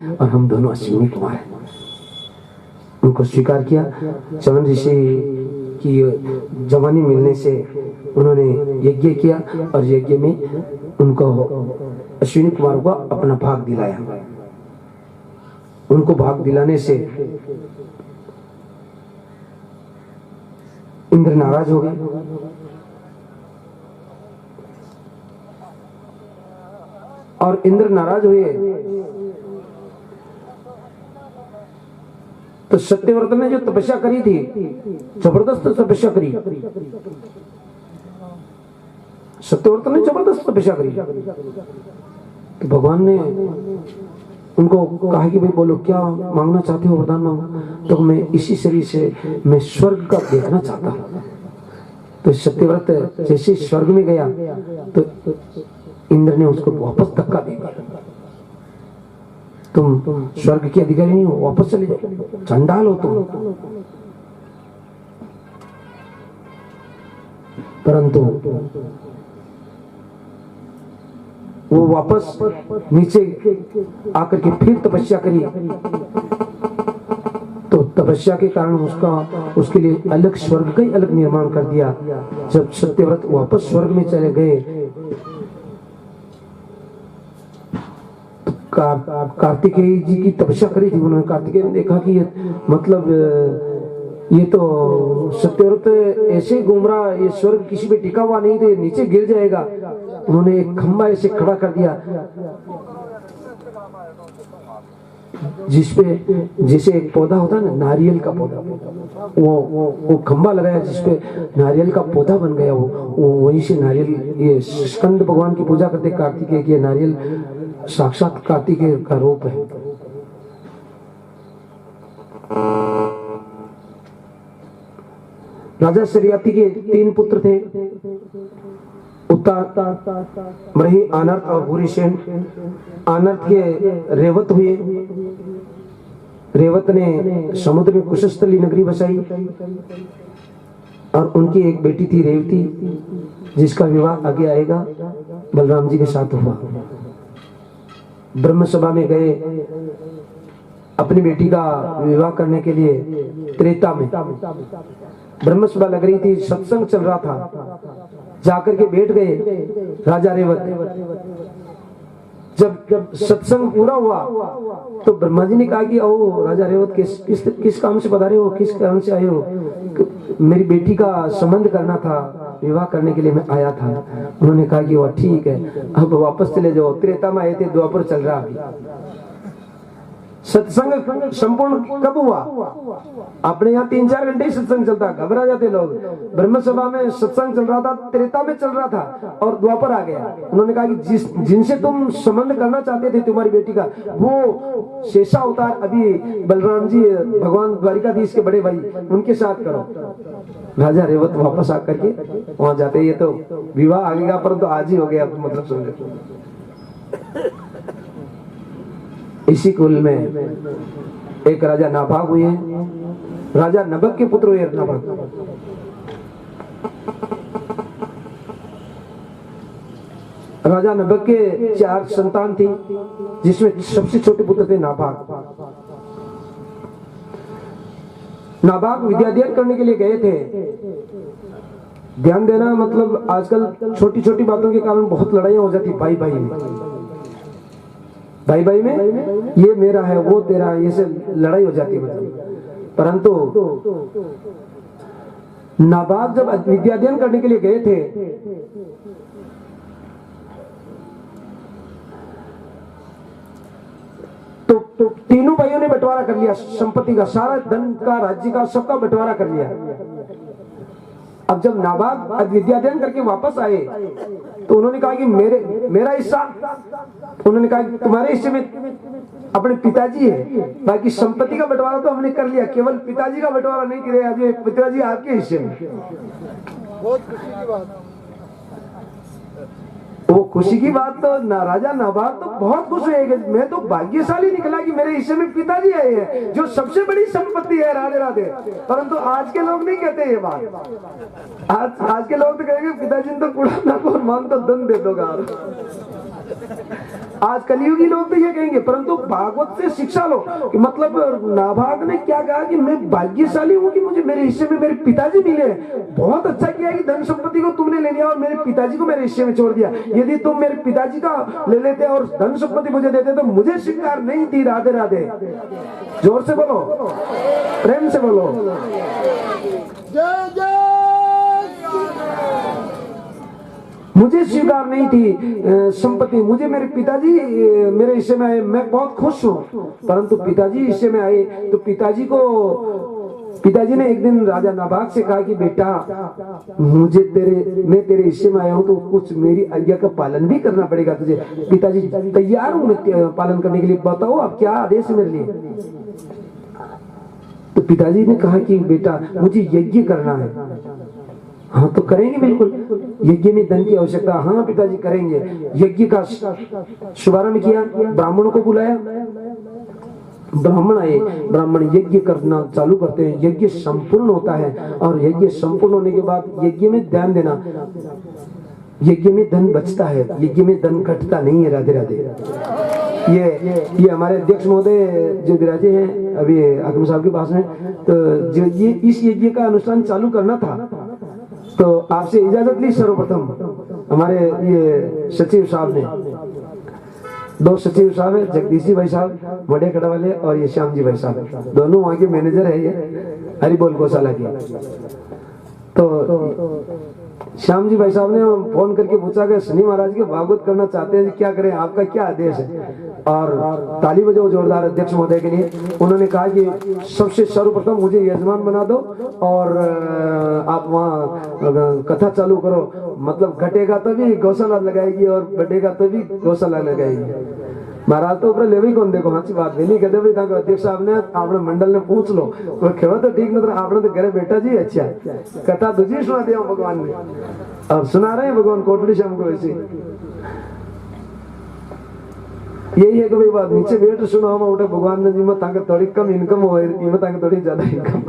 और हम दोनों अश्विनी कुमार हैं। उनको स्वीकार किया। चवन ऋषि की जवानी मिलने से उन्होंने यज्ञ किया और यज्ञ में उनको अश्विनी कुमार को अपना भाग दिलाया। उनको भाग दिलाने से इंद्र नाराज हो गए। और इंद्र नाराज हुए तो सत्यव्रत ने जो तपस्या करी थी, जबरदस्त तपस्या करी। सत्यव्रत ने जबरदस्त तपस्या करी तो भगवान ने उनको कहा कि भाई बोलो क्या मांगना चाहते हो, वरदान मांगो। तो मैं इसी शरीर से मैं स्वर्ग का देखना चाहता हूँ। तो सत्यव्रत जैसे स्वर्ग में गया तो इंद्र ने उसको वापस धक्का दे दिया। तुम स्वर्ग के अधिकारी नहीं हो, वापस चले जाओ, चंडाल हो तुम। परंतु वो वापस नीचे आकर के फिर तपस्या करी। तो तपस्या के कारण उसके लिए अलग स्वर्ग का ही अलग निर्माण कर दिया। जब सत्यव्रत वापस स्वर्ग में चले गए, कार्तिकेय जी की तपस्या करी थी उन्होंने। कार्तिकेय ने देखा कि ये तो सत्यव्रत ऐसे घूम रहा, ये स्वर्ग किसी पे टिका हुआ नहीं, तो ये नीचे गिर जाएगा। उन्होंने एक खंबा ऐसे खड़ा कर दिया जिसपे जैसे एक पौधा होता है ना, नारियल का पौधा, वो खंबा लगाया जिसपे नारियल का पौधा बन गया। वो वहीं से नारियल, ये स्कंद भगवान की पूजा करते कार्तिकेय की, नारियल साक्षात कार्तिकेय का रूप है। राजा शरियाती के 3 पुत्र थे, उत्तर, मरही, आनर्त और भूरिसेन। आनर्त के रेवत हुए। रेवत ने समुद्र में कुशस्थली नगरी बसाई और उनकी एक बेटी थी रेवती, जिसका विवाह आगे आएगा बलराम जी के साथ हुआ। ब्रह्म सभा में गए अपनी बेटी का विवाह करने के लिए। त्रेता में ब्रह्म सभा लग रही थी, सत्संग चल रहा था, जाकर के बैठ गए राजा रेवत। जब सत्संग पूरा हुआ तो ब्रह्मा जी ने कहा कि ओ राजा रेवत, किस काम से पधारे हो, किस कारण से आए हो? मेरी बेटी का संबंध करना था, विवाह करने के लिए मैं आया था। उन्होंने कहा कि वह ठीक है, अब वापस चले जाओ। त्रेता में आए थे, द्वापर चल रहा अभी। सत्संग संपूर्ण कब हुआ? अपने यहाँ 3-4 घंटे ही सत्संग चलता, घबरा जाते लोग। ब्रह्म सभा में सत्संग चल रहा था, त्रेता में चल रहा था और द्वापर आ गया। उन्होंने कहा कि जिनसे तुम संबंध करना चाहते थे तुम्हारी बेटी का, वो शेषा अवतार अभी बलराम जी भगवान द्वारिकाधीश के बड़े भाई, उनके साथ करो। राजा रेवत वापस आकर के वहां जाते, ये तो विवाह आगेगा परंतु आज ही हो गया, मतलब समझे। इसी कुल में एक राजा नाभाग हुए, राजा नभग के पुत्र हुए नाभाग। राजा नभग के 4 संतान थी, जिसमें सबसे छोटे पुत्र थे नाभाग। नाभाग विद्याध्ययन करने के लिए गए थे। ध्यान देना, मतलब आजकल छोटी छोटी बातों के कारण बहुत लड़ाइयां हो जाती भाई भाई में। भाई भाई में ये मेरा है, वो तेरा है, ये से लड़ाई हो जाती है। परंतु नाभाग जब विद्याध्ययन करने के लिए गए थे तो तीनों भाइयों ने बंटवारा कर लिया संपत्ति का, सारा धन का, राज्य का, सबका बंटवारा कर लिया। अब जब नाभाग विद्याध्ययन करके वापस आए तो उन्होंने कहा कि मेरा हिस्सा, उन्होंने कहा कि तुम्हारे हिस्से में अपने पिताजी है, बाकी संपत्ति का बंटवारा तो हमने कर लिया, केवल पिताजी का बंटवारा नहीं किया। आज पिताजी आपके हिस्से में। बहुत खुशी की बात। वो खुशी की बात तो राजा नाभाग तो बहुत खुश हुए, मैं तो भाग्यशाली निकला कि मेरे हिस्से में पिताजी आए हैं, जो सबसे बड़ी संपत्ति है। राधे राधे। परंतु आज के लोग नहीं कहते ये बात। आज के लोग तो कहेंगे पिताजी ने तो कूड़ा ना को मांग तो धन दे दोगा। आज कलयुगी लोग तो ये कहेंगे, परंतु भागवत से शिक्षा लो कि मतलब नाभाग ने क्या कहा कि मैं भाग्यशाली हूँ कि मुझे मेरे हिस्से में मेरे पिताजी मिले। बहुत अच्छा किया कि धन संपत्ति को तुमने ले लिया और मेरे पिताजी को मेरे हिस्से में छोड़ दिया। यदि तुम मेरे पिताजी का ले लेते और धन संपत्ति मुझे देते तो मुझे स्वीकार नहीं थी। राधे राधे, जोर से बोलो, प्रेम से बोलो। जय जय मुझे स्वीकार नहीं थी संपत्ति, मुझे मेरे पिताजी मेरे हिस्से में आए, मैं बहुत खुश हूँ। परंतु पिताजी हिस्से में आए तो पिताजी ने एक दिन राजा नाभाग से कहा कि बेटा मैं तेरे हिस्से में आया हूँ तो कुछ मेरी आज्ञा का पालन भी करना पड़ेगा तुझे। पिताजी तैयार हूँ मैं पालन करने के लिए, बताओ आप क्या आदेश है मेरे लिए। तो पिताजी ने कहा कि बेटा मुझे यज्ञ करना है। हाँ तो करेंगे बिल्कुल, यज्ञ में धन की आवश्यकता। हाँ पिताजी करेंगे। यज्ञ का शुभारंभ किया, ब्राह्मणों को बुलाया, ब्राह्मण आए, ब्राह्मण यज्ञ करना चालू करते हैं। यज्ञ संपूर्ण होता है और यज्ञ संपूर्ण होने के बाद यज्ञ में ध्यान देना, यज्ञ में धन बचता है, यज्ञ में धन घटता नहीं है। राधे राधे। ये हमारे अध्यक्ष महोदय जो विराजे हैं अभी हाकिम साहब के पास में, तो जो ये इस यज्ञ का अनुष्ठान चालू करना था तो आपसे इजाजत ली सर्वप्रथम हमारे ये सचिव साहब ने। दो सचिव साहब है, जगदीशी भाई साहब बड़े खड़ा वाले और ये श्याम जी भाई साहब, दोनों वहाँ के मैनेजर है ये हरिबोल गौशाला के। तो श्याम जी भाई साहब ने फोन करके पूछा कि शनि महाराज के भागवत करना चाहते हैं, क्या करें, आपका क्या आदेश है। और ताली बजाओ जोरदार अध्यक्ष महोदय के लिए। उन्होंने कहा कि सबसे सर्वप्रथम मुझे यजमान बना दो और आप वहाँ कथा चालू करो। मतलब घटेगा तभी गौशाला लगाएगी और बढ़ेगा तभी गौशाला लगाएगी। महाराज तो ऊपर ले कौन देखो हाँ बात वेली कहते भाई ताको अध्यक्ष साहब ने अपने मंडल ने पूछ लो तो खेवा तो ठीक नहीं, आपने तो करे बेटा जी अच्छा कथा तुझी सुना दिया भगवान ने और सुना रहे हैं भगवान कोटड़ी से हमको ऐसी। यही है कि भाई बात नीचे बैठ सुना उठे भगवान ने जी में ताकि थोड़ी कम इनकम हो, ताकि थोड़ी ज्यादा इनकम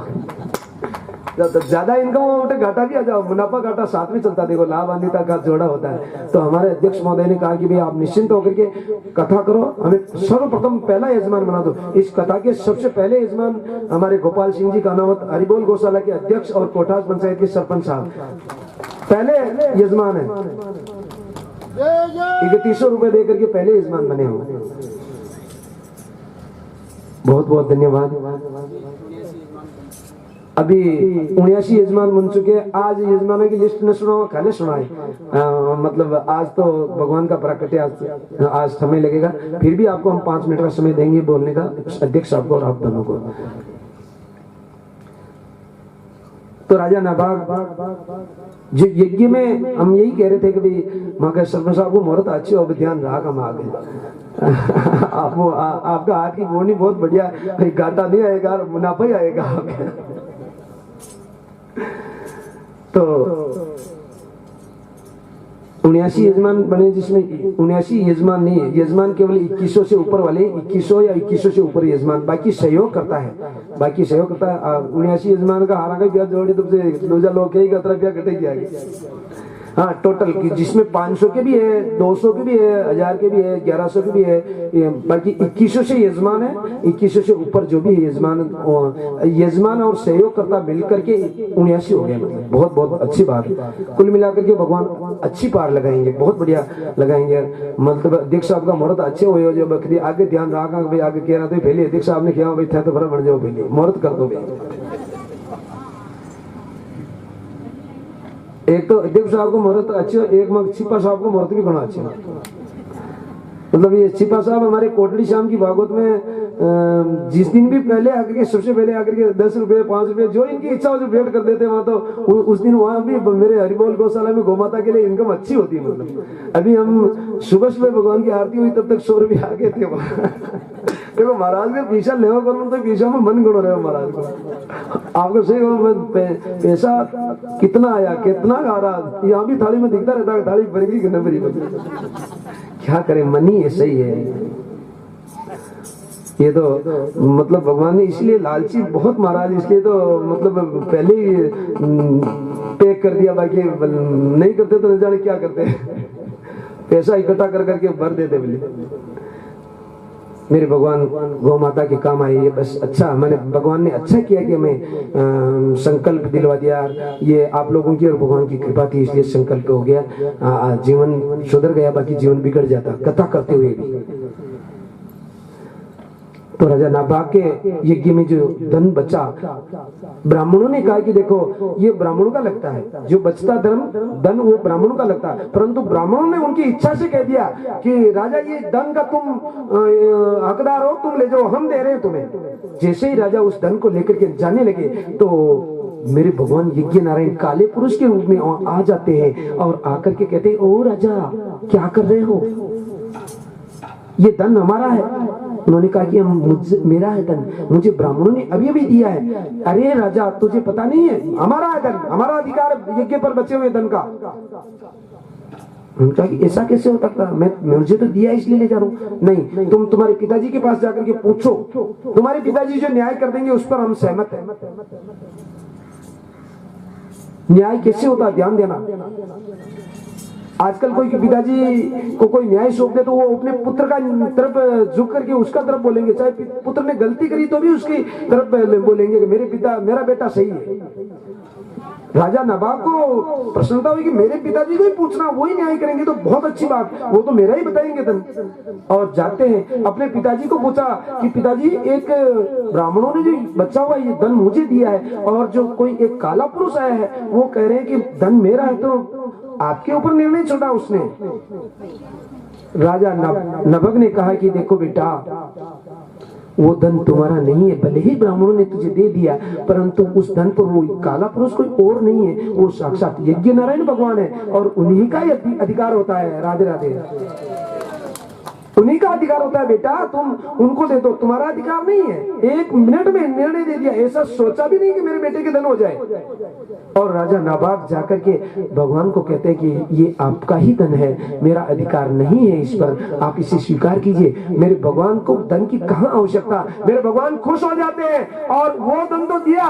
ज्यादा इनकम हो उठे घाटा भी आ जाओ, मुनाफा घाटा साथ में चलता, देखो लाभ अनिता का जोड़ा होता है। तो हमारे अध्यक्ष महोदय ने कहा कि भाई आप निश्चिंत होकर के कथा करो, हमें सर्वप्रथम पहला यजमान बना दो। इस कथा के सबसे पहले यजमान हमारे गोपाल सिंह जी कानावत हरिबोल गौशाला के अध्यक्ष और कोठास पंचायत के सरपंच साहब पहले यजमान है। 3100 रुपए देकर के पहले यजमान बने हो। बहुत बहुत धन्यवाद। अभी 79 यजमान बन चुके हैं। आज यजमानों की लिस्ट न सुनाओ, खाली सुनाए। मतलब आज तो भगवान का प्राकट्य, आज समय लगेगा, फिर भी आपको हम 5 मिनट का समय देंगे बोलने का, अध्यक्ष साहब को और आप दोनों को। तो राजा नाभाग जो यज्ञ में हम यही कह रहे थे कि भाई माँ के सरपंच साहब को मुहूर्त अच्छी और ध्यान रहा हम आगे आपका हाथ की बोनी बहुत बढ़िया, घाटा नहीं आएगा, मुनाफा ही आएगा आपके। तो 79 यजमान बने, जिसमें 79 यजमान नहीं है, यजमान केवल 2100 से ऊपर वाले, 2100 या 2100 से ऊपर यजमान, बाकी सहयोग करता है, बाकी सहयोग करता है। 79 यजमान का हारा का ब्याज जोड़ी तुमसे दूसरा लोग कई का रुपया कटेगी आगे। हाँ टोटल की, जिसमें 500 के भी है, 200 के भी है, 1000 के भी है, 1100 के भी है, बाकी 2100 से यजमान है। 2100 से ऊपर जो भी है यजमान और सहयोग करता मिलकर के 79 हो गए। मतलब बहुत बहुत अच्छी बात है। कुल मिलाकर के भगवान अच्छी पार लगाएंगे, बहुत बढ़िया लगाएंगे। मतलब अध्यक्ष साहब का मुहूर्त अच्छे हो जो बकरी आगे ध्यान रखा भाई, आगे कह रहा था पहले अध्यक्ष साहब ने किया भाई था तो बन जाओ, पहले मुहूर्त कर दो भाई। एक तो अध्यक्ष साहब को मुहूर्त अच्छे, एक छिपा साहब को मुहूर्त भी बड़ा अच्छा। मतलब ये छिपा साहब हमारे कोटड़ी शाम की भागवत में जिस दिन भी पहले आकर के, सबसे पहले आकर के 10 रुपए 5 रुपए जो इनकी इच्छा हो जो भेंट कर देते हैं वहां, तो उस दिन वहां भी मेरे हरिबोल गौशाला में गोमाता के लिए इनकम अच्छी होती है। मतलब अभी हम सुबह सुबह भगवान की आरती हुई तब तक 100 रुपये आ गए थे वहां। देखो महाराज के पीछा ले करो तो पीछा में मन गुण रहे हो महाराज को। आपको सही पैसा कितना आया कितना आ रहा, यहाँ भी थाली में दिखता रहता है थाली भरेगी कि नहीं भरी। क्या करें, मनी ऐसा ही है ये तो। मतलब भगवान ने इसलिए लालची बहुत महाराज, इसलिए तो मतलब पहले ही पैक कर दिया, बाकी नहीं करते तो न जाने क्या करते। पैसा इकट्ठा कर करके भर देते बोले। मेरे भगवान गौ माता के काम आए, ये बस अच्छा, मैंने भगवान ने अच्छा किया कि हमें संकल्प दिलवा दिया। ये आप लोगों की और भगवान की कृपा थी, इसलिए संकल्प हो गया, जीवन सुधर गया, बाकी जीवन बिगड़ जाता कथा करते हुए भी। तो राजा नाभाग के यज्ञ में जो धन बचा, ब्राह्मणों ने कहा कि देखो ये ब्राह्मणों का लगता है, जो बचता धन वो ब्राह्मणों का लगता है, परंतु ब्राह्मणों ने उनकी इच्छा से कह दिया कि राजा ये धन का तुम हकदार हो, तुम ले जाओ, हम दे रहे हैं तुम्हें। जैसे ही राजा उस धन को लेकर के जाने लगे तो मेरे भगवान यज्ञ नारायण काले पुरुष के रूप में आ जाते हैं और आकर के कहते हैं, ओ राजा क्या कर रहे हो, ये धन हमारा है। उन्होंने कहा कि मेरा है धन, मुझे ब्राह्मणों ने अभी अभी दिया है। अरे राजा तुझे पता नहीं है, हमारा है धन, हमारा अधिकार यज्ञ पर बचे हुए धन का। उनका कि ऐसा कैसे हो सकता, मैं मुझे तो दिया इसलिए ले जा रहा हूँ। नहीं, तुम तुम्हारे पिताजी के पास जाकर के पूछो, तुम्हारे पिताजी जो न्याय कर देंगे उस पर हम सहमत हैं। न्याय कैसे होता है, ध्यान देना। आजकल कोई पिताजी को कोई न्याय सौंप दे तो वो अपने पुत्र का तरफ झुक करके उसका तरफ बोलेंगे, चाहे पुत्र ने गलती करी तो भी उसकी तरफ बोलेंगे कि मेरा बेटा सही है। राजा नवाब को प्रसन्नता हुई कि मेरे पिताजी को ही पूछना, वो ही न्याय करेंगे तो बहुत अच्छी बात, वो तो मेरा ही बताएंगे धन। और जाते हैं, अपने पिताजी को पूछा कि पिताजी एक ब्राह्मणों ने जो बचा हुआ ये धन मुझे दिया है, और जो कोई एक काला पुरुष आया है वो कह रहे हैं कि धन मेरा है, तो आपके ऊपर निर्णय छोड़ा उसने। राजा नभग ने कहा कि देखो बेटा, वो धन तुम्हारा नहीं है, भले ही ब्राह्मणों ने तुझे दे दिया, परंतु उस धन पर वो काला पुरुष कोई और नहीं है, वो साक्षात यज्ञ नारायण भगवान है, और उन्हीं का ही अधिकार होता है। राधे राधे, उन्हीं का अधिकार होता है बेटा, तुम उनको दे दो, तुम्हारा अधिकार नहीं है। एक मिनट में निर्णय दे दिया, ऐसा सोचा भी नहीं कि मेरे बेटे के धन हो जाए। और राजा नाबाग जाकर के भगवान को कहते हैं कि ये आपका ही धन है, मेरा अधिकार नहीं है इस पर, आप इसे स्वीकार कीजिए। मेरे भगवान को धन की कहाँ आवश्यकता, मेरे भगवान खुश हो जाते हैं, और वो धन तो दिया,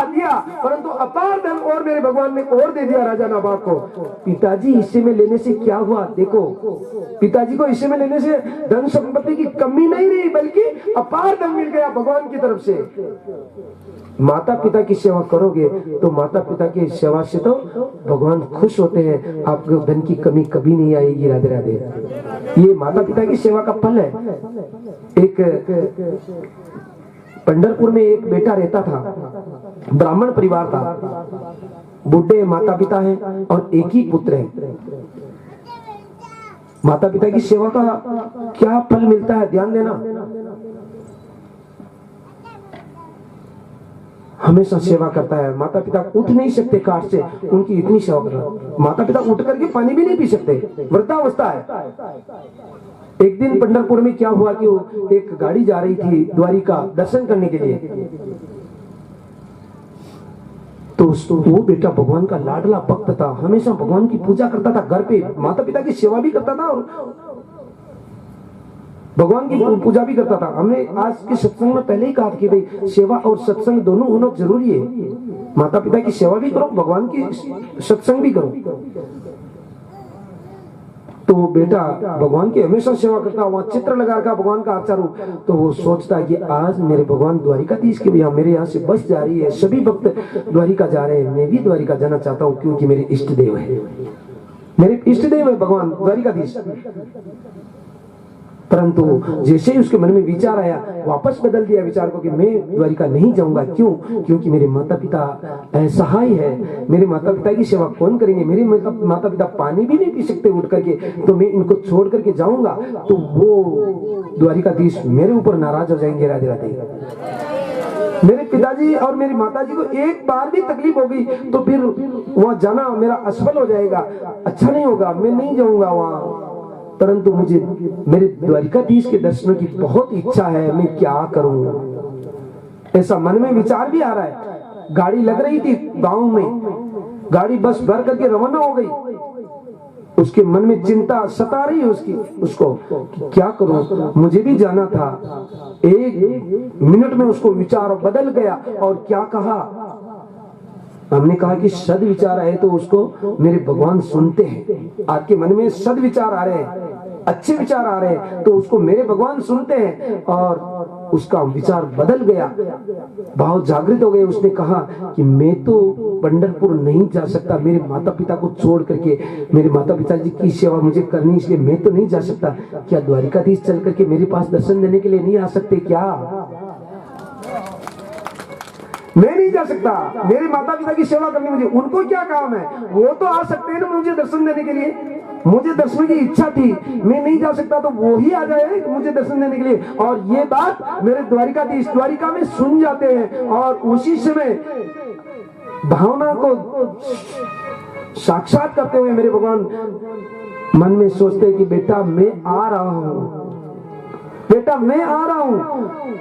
परंतु अपार धन और मेरे भगवान ने और दे दिया राजा नाबाग को। पिताजी हिस्से में लेने से क्या हुआ, देखो पिताजी को हिस्से में लेने से धन संपत्ति की कमी नहीं रही, बल्कि अपार धन मिल गया भगवान की तरफ से। माता पिता की सेवा करोगे तो माता पिता की सेवा से तो भगवान खुश होते हैं, आपको धन की कमी कभी नहीं आएगी। राधे राधे, ये माता पिता की सेवा का फल है। एक पंढरपुर में एक बेटा रहता था, ब्राह्मण परिवार था, बुढ़े माता पिता हैं और एक ही पुत्र है। माता पिता की सेवा का क्या फल मिलता है, ध्यान देना। हमेशा सेवा करता है। माता पिता उठ नहीं सकते काट से, उनकी इतनी सेवा कर रहा है। माता पिता उठ करके पानी भी नहीं पी सकते, वृद्धावस्था है। एक दिन पंढरपुर में क्या हुआ कि एक गाड़ी जा रही थी द्वारिका दर्शन करने के लिए, तो वो बेटा भगवान का लाडला भक्त था, हमेशा भगवान की पूजा करता था, घर पे माता पिता की सेवा भी करता था और भगवान की पूजा भी करता था। हमने आज के सत्संग में पहले ही कहा कि भाई सेवा और सत्संग दोनों होना जरूरी है। माता पिता की सेवा भी करो, भगवान की सत्संग भी करो। तो बेटा भगवान की हमेशा सेवा करता, वहां चित्र लगा रखा भगवान का आचार रूप। तो वो सोचता है कि आज मेरे भगवान द्वारिकाधीश के भैया मेरे यहाँ से बस जा रही है, सभी भक्त द्वारिका जा रहे हैं, मैं भी द्वारिका जाना चाहता हूँ, क्योंकि मेरे इष्ट देव है, मेरे इष्ट देव है भगवान द्वारिकाधीश। परंतु जैसे ही उसके मन में विचार आया, वापस बदल दिया विचार को कि मैं द्वारिका नहीं जाऊंगा। क्यों? क्योंकि मेरे माता पिता असहाय है, मेरे माता पिता की सेवा कौन करेंगे, मेरे माता पिता पानी भी नहीं पी सकते उठ करके, तो मैं इनको छोड़ करके जाऊंगा तो वो द्वारिकाधीश मेरे ऊपर नाराज हो जाएंगे। राधे राधे, मेरे पिताजी और मेरी माताजी को एक बार भी तकलीफ होगी तो फिर वहां जाना मेरा असफल हो जाएगा, अच्छा नहीं होगा, मैं नहीं जाऊंगा वहां। परंतु मुझे मेरे द्वारिकाधीश के दर्शनों की बहुत इच्छा है, मैं क्या करूं, ऐसा मन में विचार भी आ रहा है। गाड़ी लग रही थी गांव में, गाड़ी बस भर करके रवाना हो गई। उसके मन में चिंता सता रही है उसको कि क्या करूं, मुझे भी जाना था। एक मिनट में उसको विचार बदल गया और क्या कहा, हमने कहा कि सद विचार आए तो उसको मेरे भगवान सुनते हैं। आपके मन में सद विचार आ रहे हैं अच्छे विचार आ रहे हैं तो उसको मेरे भगवान सुनते हैं और उसका विचार बदल गया, भाव जागृत हो गए। उसने कहा कि मैं तो पंढरपुर नहीं जा सकता, मेरे माता पिता को छोड़ करके, मेरे माता पिता जी की सेवा मुझे करनी, इसलिए मैं तो नहीं जा सकता। क्या द्वारिकाधीश चल करके मेरे पास दर्शन देने के लिए नहीं आ सकते क्या? मैं नहीं जा सकता, मेरे माता पिता की सेवा करनी मुझे, उनको क्या काम है, वो तो आ सकते हैं ना मुझे दर्शन देने के लिए। मुझे दर्शन की इच्छा थी, मैं नहीं जा सकता तो वो ही आ जाए मुझे दर्शन देने के लिए। और ये बात मेरे द्वारिकाधीश द्वारिका में सुन जाते हैं और उसी समय भावना को साक्षात करते हुए मेरे भगवान मन में सोचते हैं कि बेटा मैं आ रहा हूं, बेटा मैं आ रहा हूं।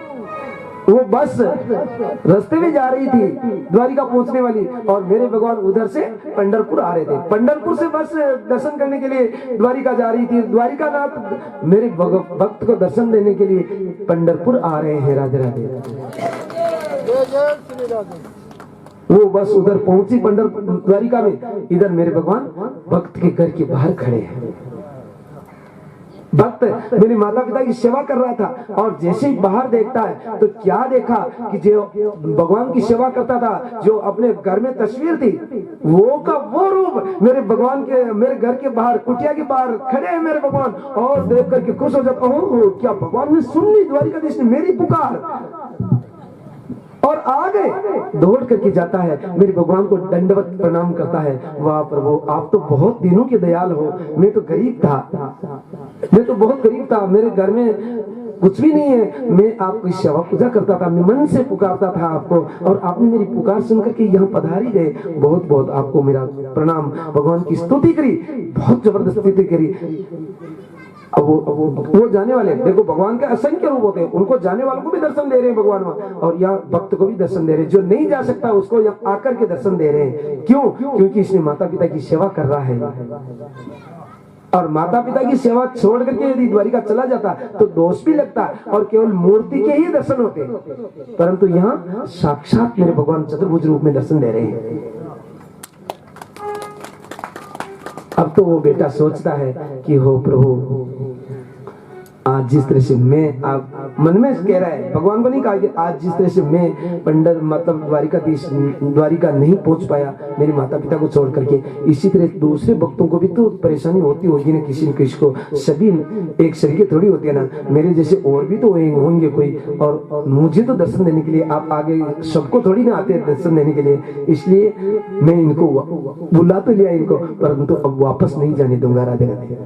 वो बस रास्ते में जा रही थी द्वारिका पहुंचने वाली और मेरे भगवान उधर से पंढरपुर आ रहे थे। पंढरपुर से बस दर्शन करने के लिए द्वारिका जा रही थी। द्वारिका नाथ मेरे भक्त को दर्शन देने के लिए पंढरपुर आ रहे हैं। राधे राधे। वो बस उधर पहुंची पंढरपुर द्वारिका में, इधर मेरे भगवान भक्त के घर के बाहर खड़े हैं। भक्त मेरे माता पिता की सेवा कर रहा था और जैसे ही बाहर देखता है तो क्या देखा कि जो भगवान की सेवा करता था, जो अपने घर में तस्वीर थी, वो का वो रूप मेरे भगवान के, मेरे घर के बाहर कुटिया के बाहर खड़े हैं मेरे भगवान। और देख करके खुश हो जाता हूँ, क्या भगवान ने सुन ली द्वारिकाधीश ने मेरी पुकार और आ गए। दौड़ करके जाता है, मेरे भगवान को दंडवत प्रणाम करता है। वाह प्रभु, आप तो बहुत दिनों के दयाल हो, मैं तो गरीब था, मैं तो बहुत गरीब था, मेरे घर में कुछ भी नहीं है, मैं आपकी सेवा पूजा करता था, मैं मन से पुकारता था आपको और आपने मेरी पुकार सुनकर के यहाँ पधारी गए। बहुत बहुत आपको मेरा प्रणाम। भगवान की स्तुति करी, बहुत जबरदस्त स्तुति करी। अब वो जाने वाले, देखो भगवान के असंख्य रूप होते हैं, उनको जाने वालों को भी दर्शन दे रहे हैं भगवान वहां, और यहाँ भक्त को भी दर्शन दे रहे हैं। जो नहीं जा सकता उसको यहाँ आकर के दर्शन दे रहे हैं। क्यों? क्योंकि इसने माता पिता की सेवा कर रहा है। और माता पिता की सेवा छोड़ करके यदि द्वारिका चला जाता तो दोष भी लगता और केवल मूर्ति के ही दर्शन होते, परंतु यहाँ साक्षात मेरे भगवान चतुर्भुज रूप में दर्शन दे रहे हैं। अब तो वो बेटा सोचता है कि हो प्रभु, आज जिस तरह से मैं, आप मन में कह रहा है, भगवान को नहीं कहा कि आज जिस तरह से मैं द्वारिका नहीं पहुंच पाया मेरे माता पिता को छोड़ करके, इसी तरह दूसरे भक्तों को भी तो परेशानी होती होगी ना, किसी न किसी को। सभी एक शरीर थोड़ी होती है ना, मेरे जैसे और भी तो होंगे कोई, और मुझे तो दर्शन देने के लिए आप आगे, सबको थोड़ी ना आते दर्शन देने के लिए। इसलिए मैं इनको बुला तो लिया इनको, परंतु अब वापस नहीं जाने दूंगा। राधे राधे।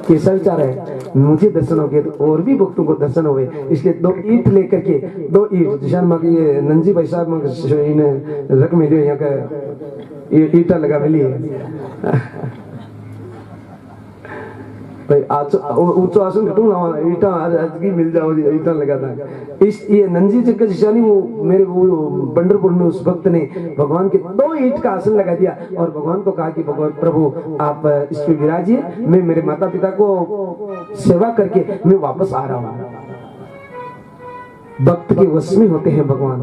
कैसा विचार है? मुझे दर्शन हो गए तो और भी भक्तों को दर्शन हो गए, इसलिए 2 ईंट लेकर के, 2 ईंट ये नंजी भाई साहब रख में जो यहाँ का ईटा लगा मिली है भाई, ऊंचो आसन ईटा आज की मिल जाओ, ईटा लगाता। इस ये नंजी जी का निशानी वो मेरे वो पंढरपुर में उस भक्त ने भगवान के 2 ईंट का आसन लगा दिया और भगवान को कहा कि भगवान प्रभु आप इस पे विराजिए, मैं मेरे माता पिता को सेवा करके मैं वापस आ रहा हूँ। भक्त के वश में होते हैं भगवान,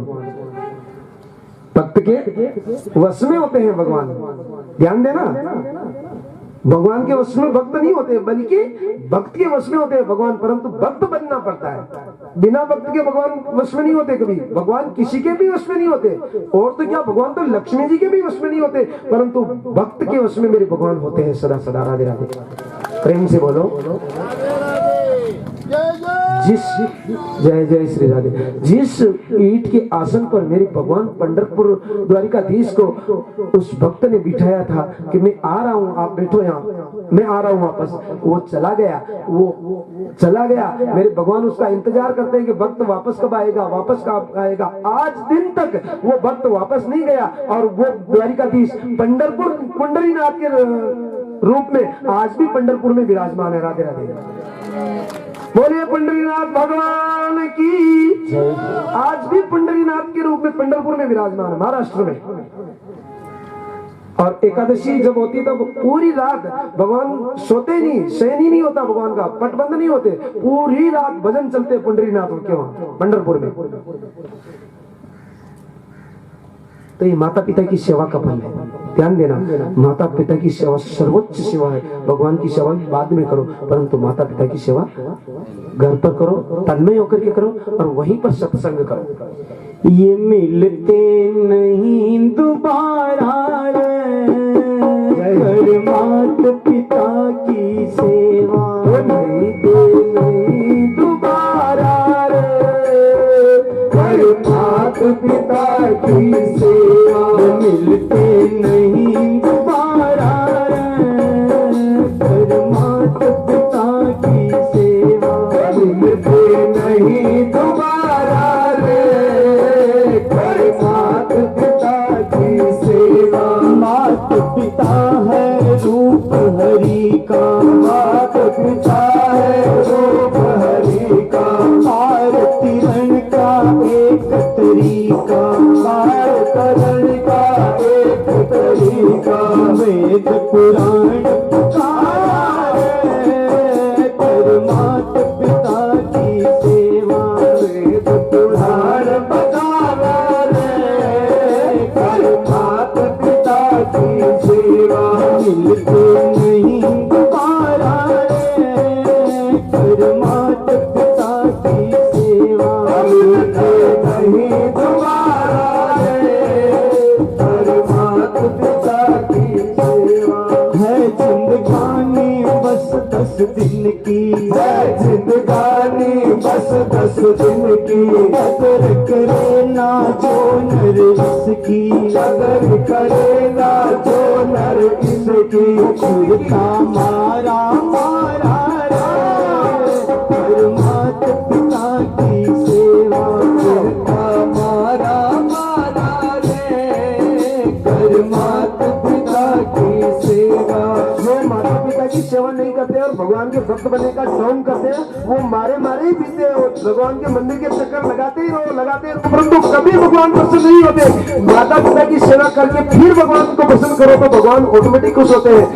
भक्त के वश में होते हैं भगवान। ध्यान देना, भगवान के वश में भक्त नहीं होते, बल्कि भक्त के वश में होते हैं भगवान, परंतु भक्त बनना पड़ता है। बिना भक्त के भगवान वश में नहीं होते कभी, भगवान किसी के भी वश में नहीं होते। और तो क्या, भगवान तो लक्ष्मी जी के भी वश में नहीं होते, परंतु भक्त के वश में मेरे भगवान होते हैं सदा सदा। राधे राधे। प्रेम से बोलो जिस, जय जय श्री राधे। जिस ईंट के आसन पर मेरे भगवान पंढरपुर द्वारिकाधीश को उस भक्त ने बिठाया था कि मैं आ रहा हूँ, आप बैठो यहाँ, मैं आ रहा हूँ वापस, वो चला गया, वो चला गया। मेरे भगवान उसका इंतजार करते हैं कि भक्त वापस कब आएगा, वापस कब आएगा। आज दिन तक वो भक्त वापस नहीं गया और वो द्वारिकाधीश पंढरपुर पुंडरीनाथ के रूप में आज भी पंढरपुर में विराजमान है। राधे राधे। बोलिए पंढरीनाथ भगवान की। आज भी पंढरीनाथ के रूप में पंढरपुर में विराजमान है, महाराष्ट्र में। और एकादशी जब होती तब पूरी रात भगवान सोते नहीं, शयन ही नहीं होता भगवान का, पटबंद नहीं होते, पूरी रात भजन चलते पंढरीनाथ के वहां पंढरपुर में। तो ये माता पिता की सेवा का फल है। ध्यान देना, माता पिता की सेवा सर्वोच्च सेवा है। भगवान की सेवा बाद में करो, परंतु माता पिता की सेवा घर पर करो, तन्मय होकर के करो और वहीं पर सत्संग करो। ये मिलते नहीं दोबारा रे, माता पिता की सेवा मिलते नहीं दोबारा रे, माता पिता की सेवा मिलते नहीं दोबारा रे, माता पिता की सेवा मिलते नहीं दोबारा रे, माता पिता की सेवा। माता पिता है रूप हरि का, माता पिता है रूप हरि का, आरती रण का एक तरीका, करण का एक तरीका, वेद पुराण कर माता पिता की सेवा, वेद पुराण बता रे कर माता पिता की सेवा। मिलते नहीं दोबारा रे कर माता पिता की सेवा, मिलते नहीं दोबारा रे कर माता पिता की सेवा। है जिंदगानी बस 10 दिन की, है जिंदगानी बस 10 दिन की, कदर करे ना जो नर इसकी, कदर करे ना जो नर इसकी, फिरता मारा मारा कर माता पिता की सेवा, फिरता मारा मारा रे कर माता पिता की सेवा। जो माता पिता की सेवा नहीं करते और भगवान के भक्त बनने का ढोंग करते हैं, वो मारे मारे ही पीते हैं, भगवान के मंदिर के चक्कर लगाते ही रहो, परंतु कभी भगवान प्रसन्न नहीं होते। माता पिता की सेवा करके फिर भगवान को पसंद करो तो भगवान ऑटोमेटिक खुश होते हैं।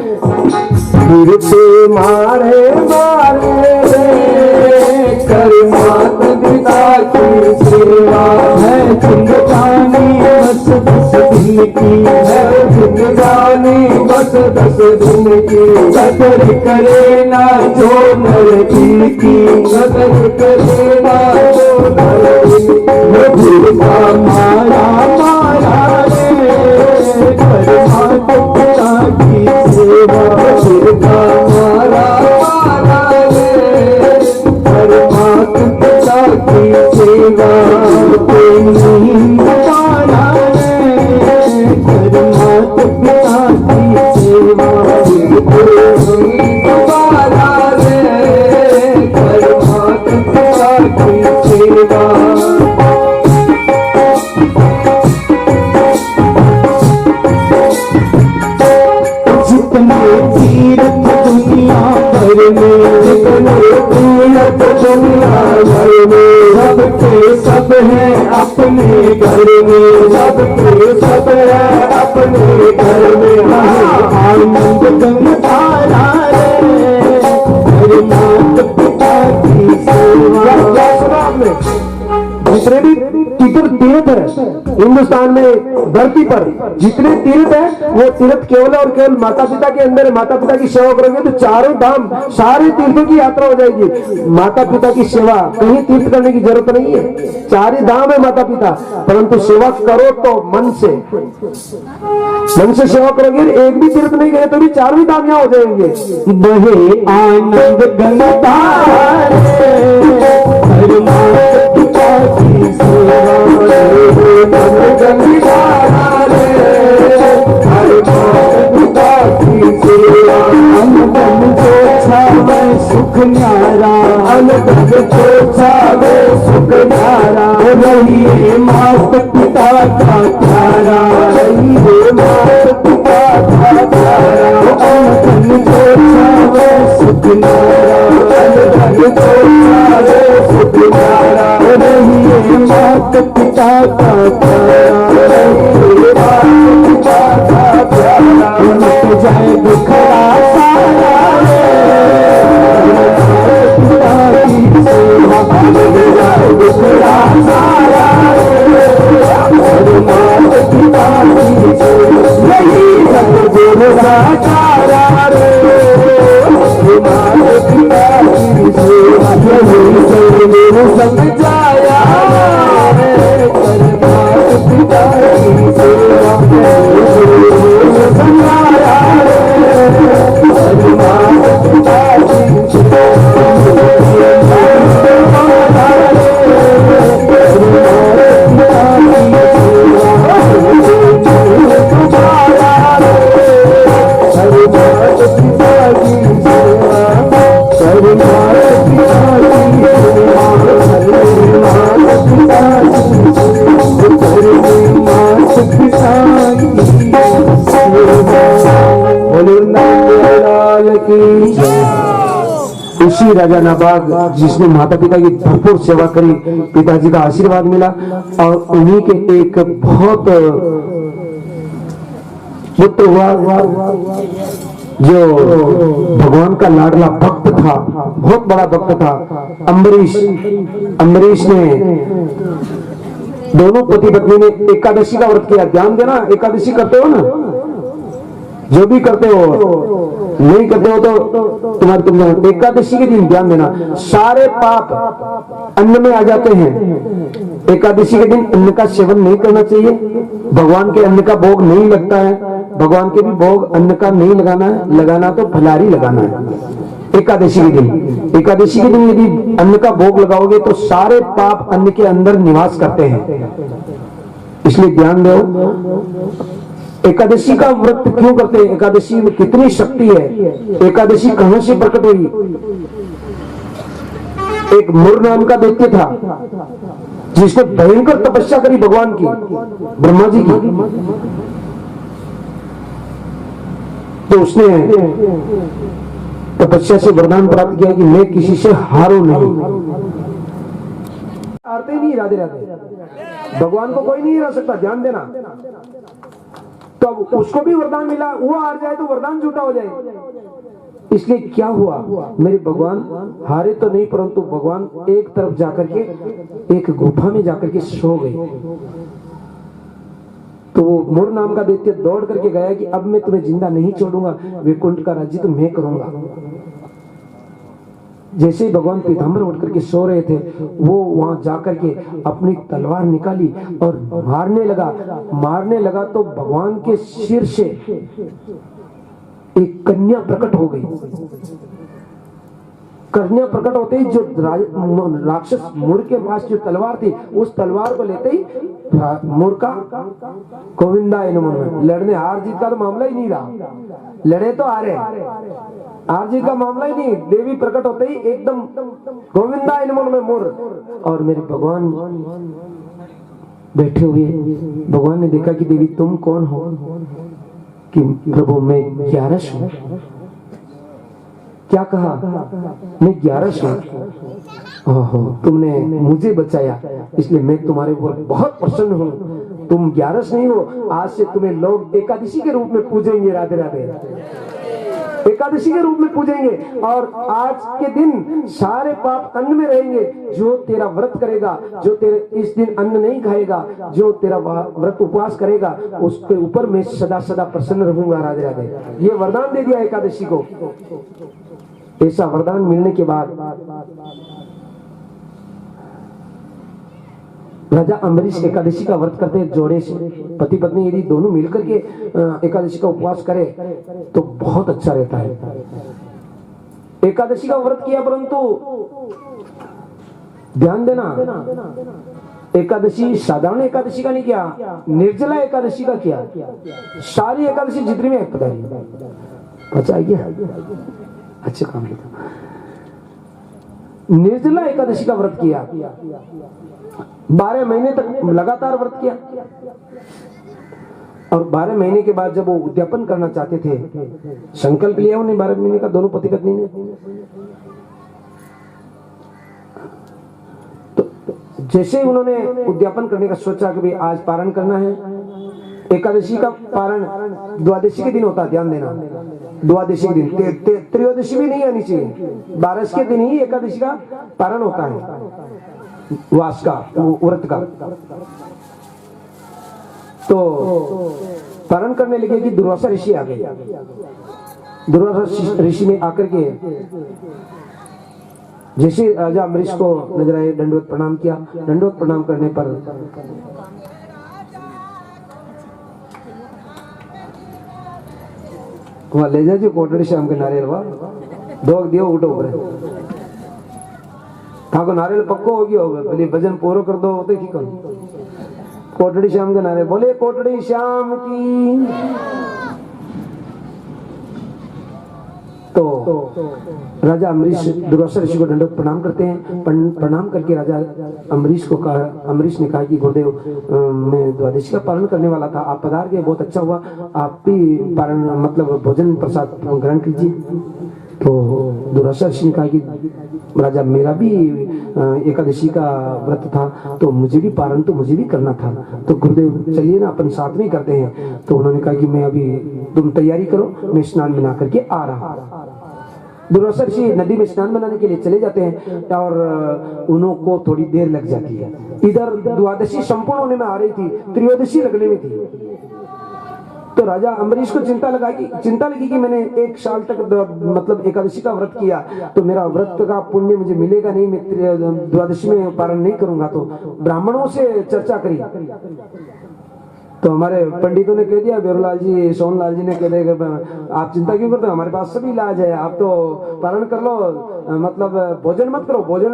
फिर से मारे मारे कर माता पिता की सेवा, है जिंदगानी बस 10 दिन की, है जिंदगानी बस 10 दिन की, कदर करे ना जो नर इनकी, कदर करे ना जो नर इनकी, फिरता मारा मारा रे कर माता पिता की सेवा, फिरता मारा मारा रे कर माता पिता की सेवा। नहीं दोबारा रे कर माता पिता की सेवा, नहीं दोबारा रे कर माता पिता की सेवा। जितने तीर्थ दुनिया भर में, जितने तीर्थ दुनिया भर में, सबके सब है अपने घर में, सबके सब है अपने घर में, आनंद गंगारा रे कर माता पिता की सेवा। जितने भी तीर्थ है हिंदुस्तान में, धरती पर जितने तीर्थ है वो तीर्थ केवल और केवल माता पिता के अंदर है। माता पिता की सेवा करोगे तो चारों धाम सारे तीर्थों की यात्रा हो जाएगी। माता पिता की सेवा कहीं तीर्थ करने की जरूरत नहीं है, चार ही धाम है माता पिता, परंतु सेवा करो तो मन से सेवा करोगे। एक भी तीर्थ नहीं गए तो भी चारों धाम यहाँ हो जाएंगे। बहे आनंद गंगा की सेवा, सुख न्यारा अलग छावे सुख न्यारा, रहिए माता पिता का प्यारा, रहिए माता पिता का प्यारा, अलग छावे सुख न्यारा, अलग छावे सुख न्यारा, रहिए माता पिता का प्यारा, रहिए माता पिता का प्यारा। उनके जाए दुखड़ा सारा यही उसी राजा नाबाग जिसने माता पिता की भरपूर सेवा करी, पिताजी का आशीर्वाद मिला और उन्हीं के एक बहुत पुत्र हुआ जो भगवान का लाडला भक्त था, बहुत बड़ा भक्त था, अम्बरीश। अम्बरीश ने दोनों पति पत्नी ने एकादशी का व्रत किया। ध्यान देना, एकादशी करते हो ना, जो भी करते हो, नहीं करते हो तो तुम्हारे एकादशी के दिन ध्यान देना, सारे पाप अन्न में आ जाते हैं। एकादशी के दिन अन्न का सेवन नहीं करना चाहिए, भगवान के अन्न का भोग नहीं लगता है, भगवान के भी भोग अन्न का नहीं लगाना है, लगाना तो फलारी लगाना है। एकादशी के दिन, एकादशी के दिन यदि अन्न का भोग लगाओगे तो सारे पाप अन्न के अंदर निवास करते हैं, इसलिए ध्यान दो। एकादशी का व्रत क्यों करते हैं, एकादशी में कितनी शक्ति है, एकादशी कहां से प्रकट हुई। एक मुर नाम का दैत्य था जिसने भयंकर तपस्या करी भगवान की, ब्रह्मा जी की, तो उसने तपस्या से वरदान प्राप्त किया कि मैं किसी से हारू नहीं। हारते नहीं, राधे राधे, भगवान को कोई नहीं हरा सकता, ध्यान देना। तो उसको भी वरदान मिला, वो हार जाए तो वरदान झूठा हो जाए। इसलिए क्या हुआ, मेरे भगवान हारे तो नहीं, परंतु भगवान एक तरफ जाकर के एक गुफा में जाकर के सो गए। तो वो मुर नाम का दैत्य दौड़ करके गया कि अब मैं तुम्हें जिंदा नहीं छोड़ूंगा, वैकुंठ का राज्य तो मैं करूंगा। जैसे ही भगवान पीताम्बर उठ करके सो रहे थे, वो वहां जाकर के अपनी तलवार निकाली और मारने लगा तो भगवान के सिर से एक कन्या प्रकट हो गई। कन्या प्रकट होते ही जो राक्षस मुर के पास जो तलवार थी, उस तलवार को लेते ही मुर का गोविंदा इन्होंने लड़ने, हार जीत का तो मामला ही नहीं रहा, लड़े तो हारे, हार जीत का मामला ही नहीं। देवी प्रकट होते ही एकदम गोविंदा इन्होंने में मुर, और मेरे भगवान बैठे हुए, भगवान ने देखा कि देवी तुम कौन हो, कि प्रभु मैं 11 हूं। क्या कहा, मैं 11 हूं। ओहो, तुमने मुझे बचाया, इसलिए मैं तुम्हारे ऊपर बहुत प्रसन्न हूं। तुम 11 नहीं हो, आज से तुम्हें लोग एकादशी के रूप में पूजेंगे। राधे राधे, एकादशी के रूप में पूजेंगे, और आज के दिन सारे पाप अन्न में रहेंगे। जो तेरा व्रत करेगा, जो तेरे इस दिन अन्न नहीं खाएगा, जो तेरा व्रत उपवास करेगा, उसके ऊपर मैं सदा सदा प्रसन्न रहूंगा। राधे राधे, ये वरदान दे दिया एकादशी को। ऐसा वरदान मिलने के बाद राजा अम्बरीश एकादशी का व्रत करते हैं जोड़े से। पति पत्नी यदि दोनों मिलकर के एकादशी का उपवास करे तो बहुत अच्छा रहता है। एकादशी का व्रत किया, परंतु ध्यान देना, एकादशी साधारण एकादशी का नहीं किया, निर्जला एकादशी का किया। सारी एकादशी जितनी में पता गया, अच्छे काम किया। निर्जला एकादशी का व्रत किया, 12 महीने तक लगातार व्रत किया, और 12 महीने के बाद जब वो उद्यापन करना चाहते थे, संकल्प लिया उन्हें 12 महीने का, दोनों पति पत्नी ने। तो जैसे उन्होंने उद्यापन करने का सोचा कि भाई आज पारण करना है, एकादशी का पारण द्वादशी के दिन होता है, ध्यान देना, द्वादशी के दिन, त्रयोदशी भी नहीं आनी चाहिए, 12 के दिन ही एकादशी का पारण होता है, वास का, व्रत का। तो पारण करने लगे कि दुर्वासा ऋषि आ गए। दुर्वासा ऋषि ने आकर के जैसे राजा अम्बरीश को नजर आए, दंडवत प्रणाम किया। दंडवत प्रणाम करने पर वहां ले जाए कोटड़ी श्याम के नारियल दो दियो उठो ऊपर थाको नारियल पक्को हो गया होगा, भले भजन पूरा कर दो होते की कौन। कोटड़ी श्याम के नारियल बोले, कोटड़ी श्याम की। तो राजा अम्बरीश दुर्वासा ऋषि को दंडवत प्रणाम करते हैं। प्रणाम करके राजा अम्बरीश को कहा, अम्बरीश ने कहा कि गुरुदेव मैं द्वादशी का पालन करने वाला था, आप पधार गए, बहुत अच्छा हुआ, आप भी पारण मतलब भोजन प्रसाद ग्रहण कीजिए। तो दुर्वासा ऋषि ने कहा कि राजा मेरा भी एकादशी का व्रत था, तो मुझे भी पारण तो मुझे भी करना था, तो गुरुदेव चलिए ना अपन साथ में करते हैं। तो उन्होंने कहा कि मैं अभी, तुम तैयारी करो, मैं स्नान बना करके आ रहा। दुर्वासा ऋषि नदी में स्नान बनाने के लिए चले जाते हैं और उनको थोड़ी देर लग जाती है। इधर द्वादशी संपूर्ण होने में आ रही थी, त्रयोदशी लगने में थी। तो राजा अम्बरीश को चिंता लगी कि मैंने 1 साल तक मतलब एकादशी का व्रत किया, तो मेरा व्रत का पुण्य मुझे मिलेगा नहीं, मैं द्वादशी में पारण नहीं करूंगा। तो ब्राह्मणों से चर्चा करी, तो हमारे पंडितों ने कह दिया, बेरूलाल जी, सोनलाल जी ने कह दिया आप चिंता क्यों करते हो, हमारे पास सभी इलाज है, आप तो पारण कर लो, मतलब भोजन मत करो, भोजन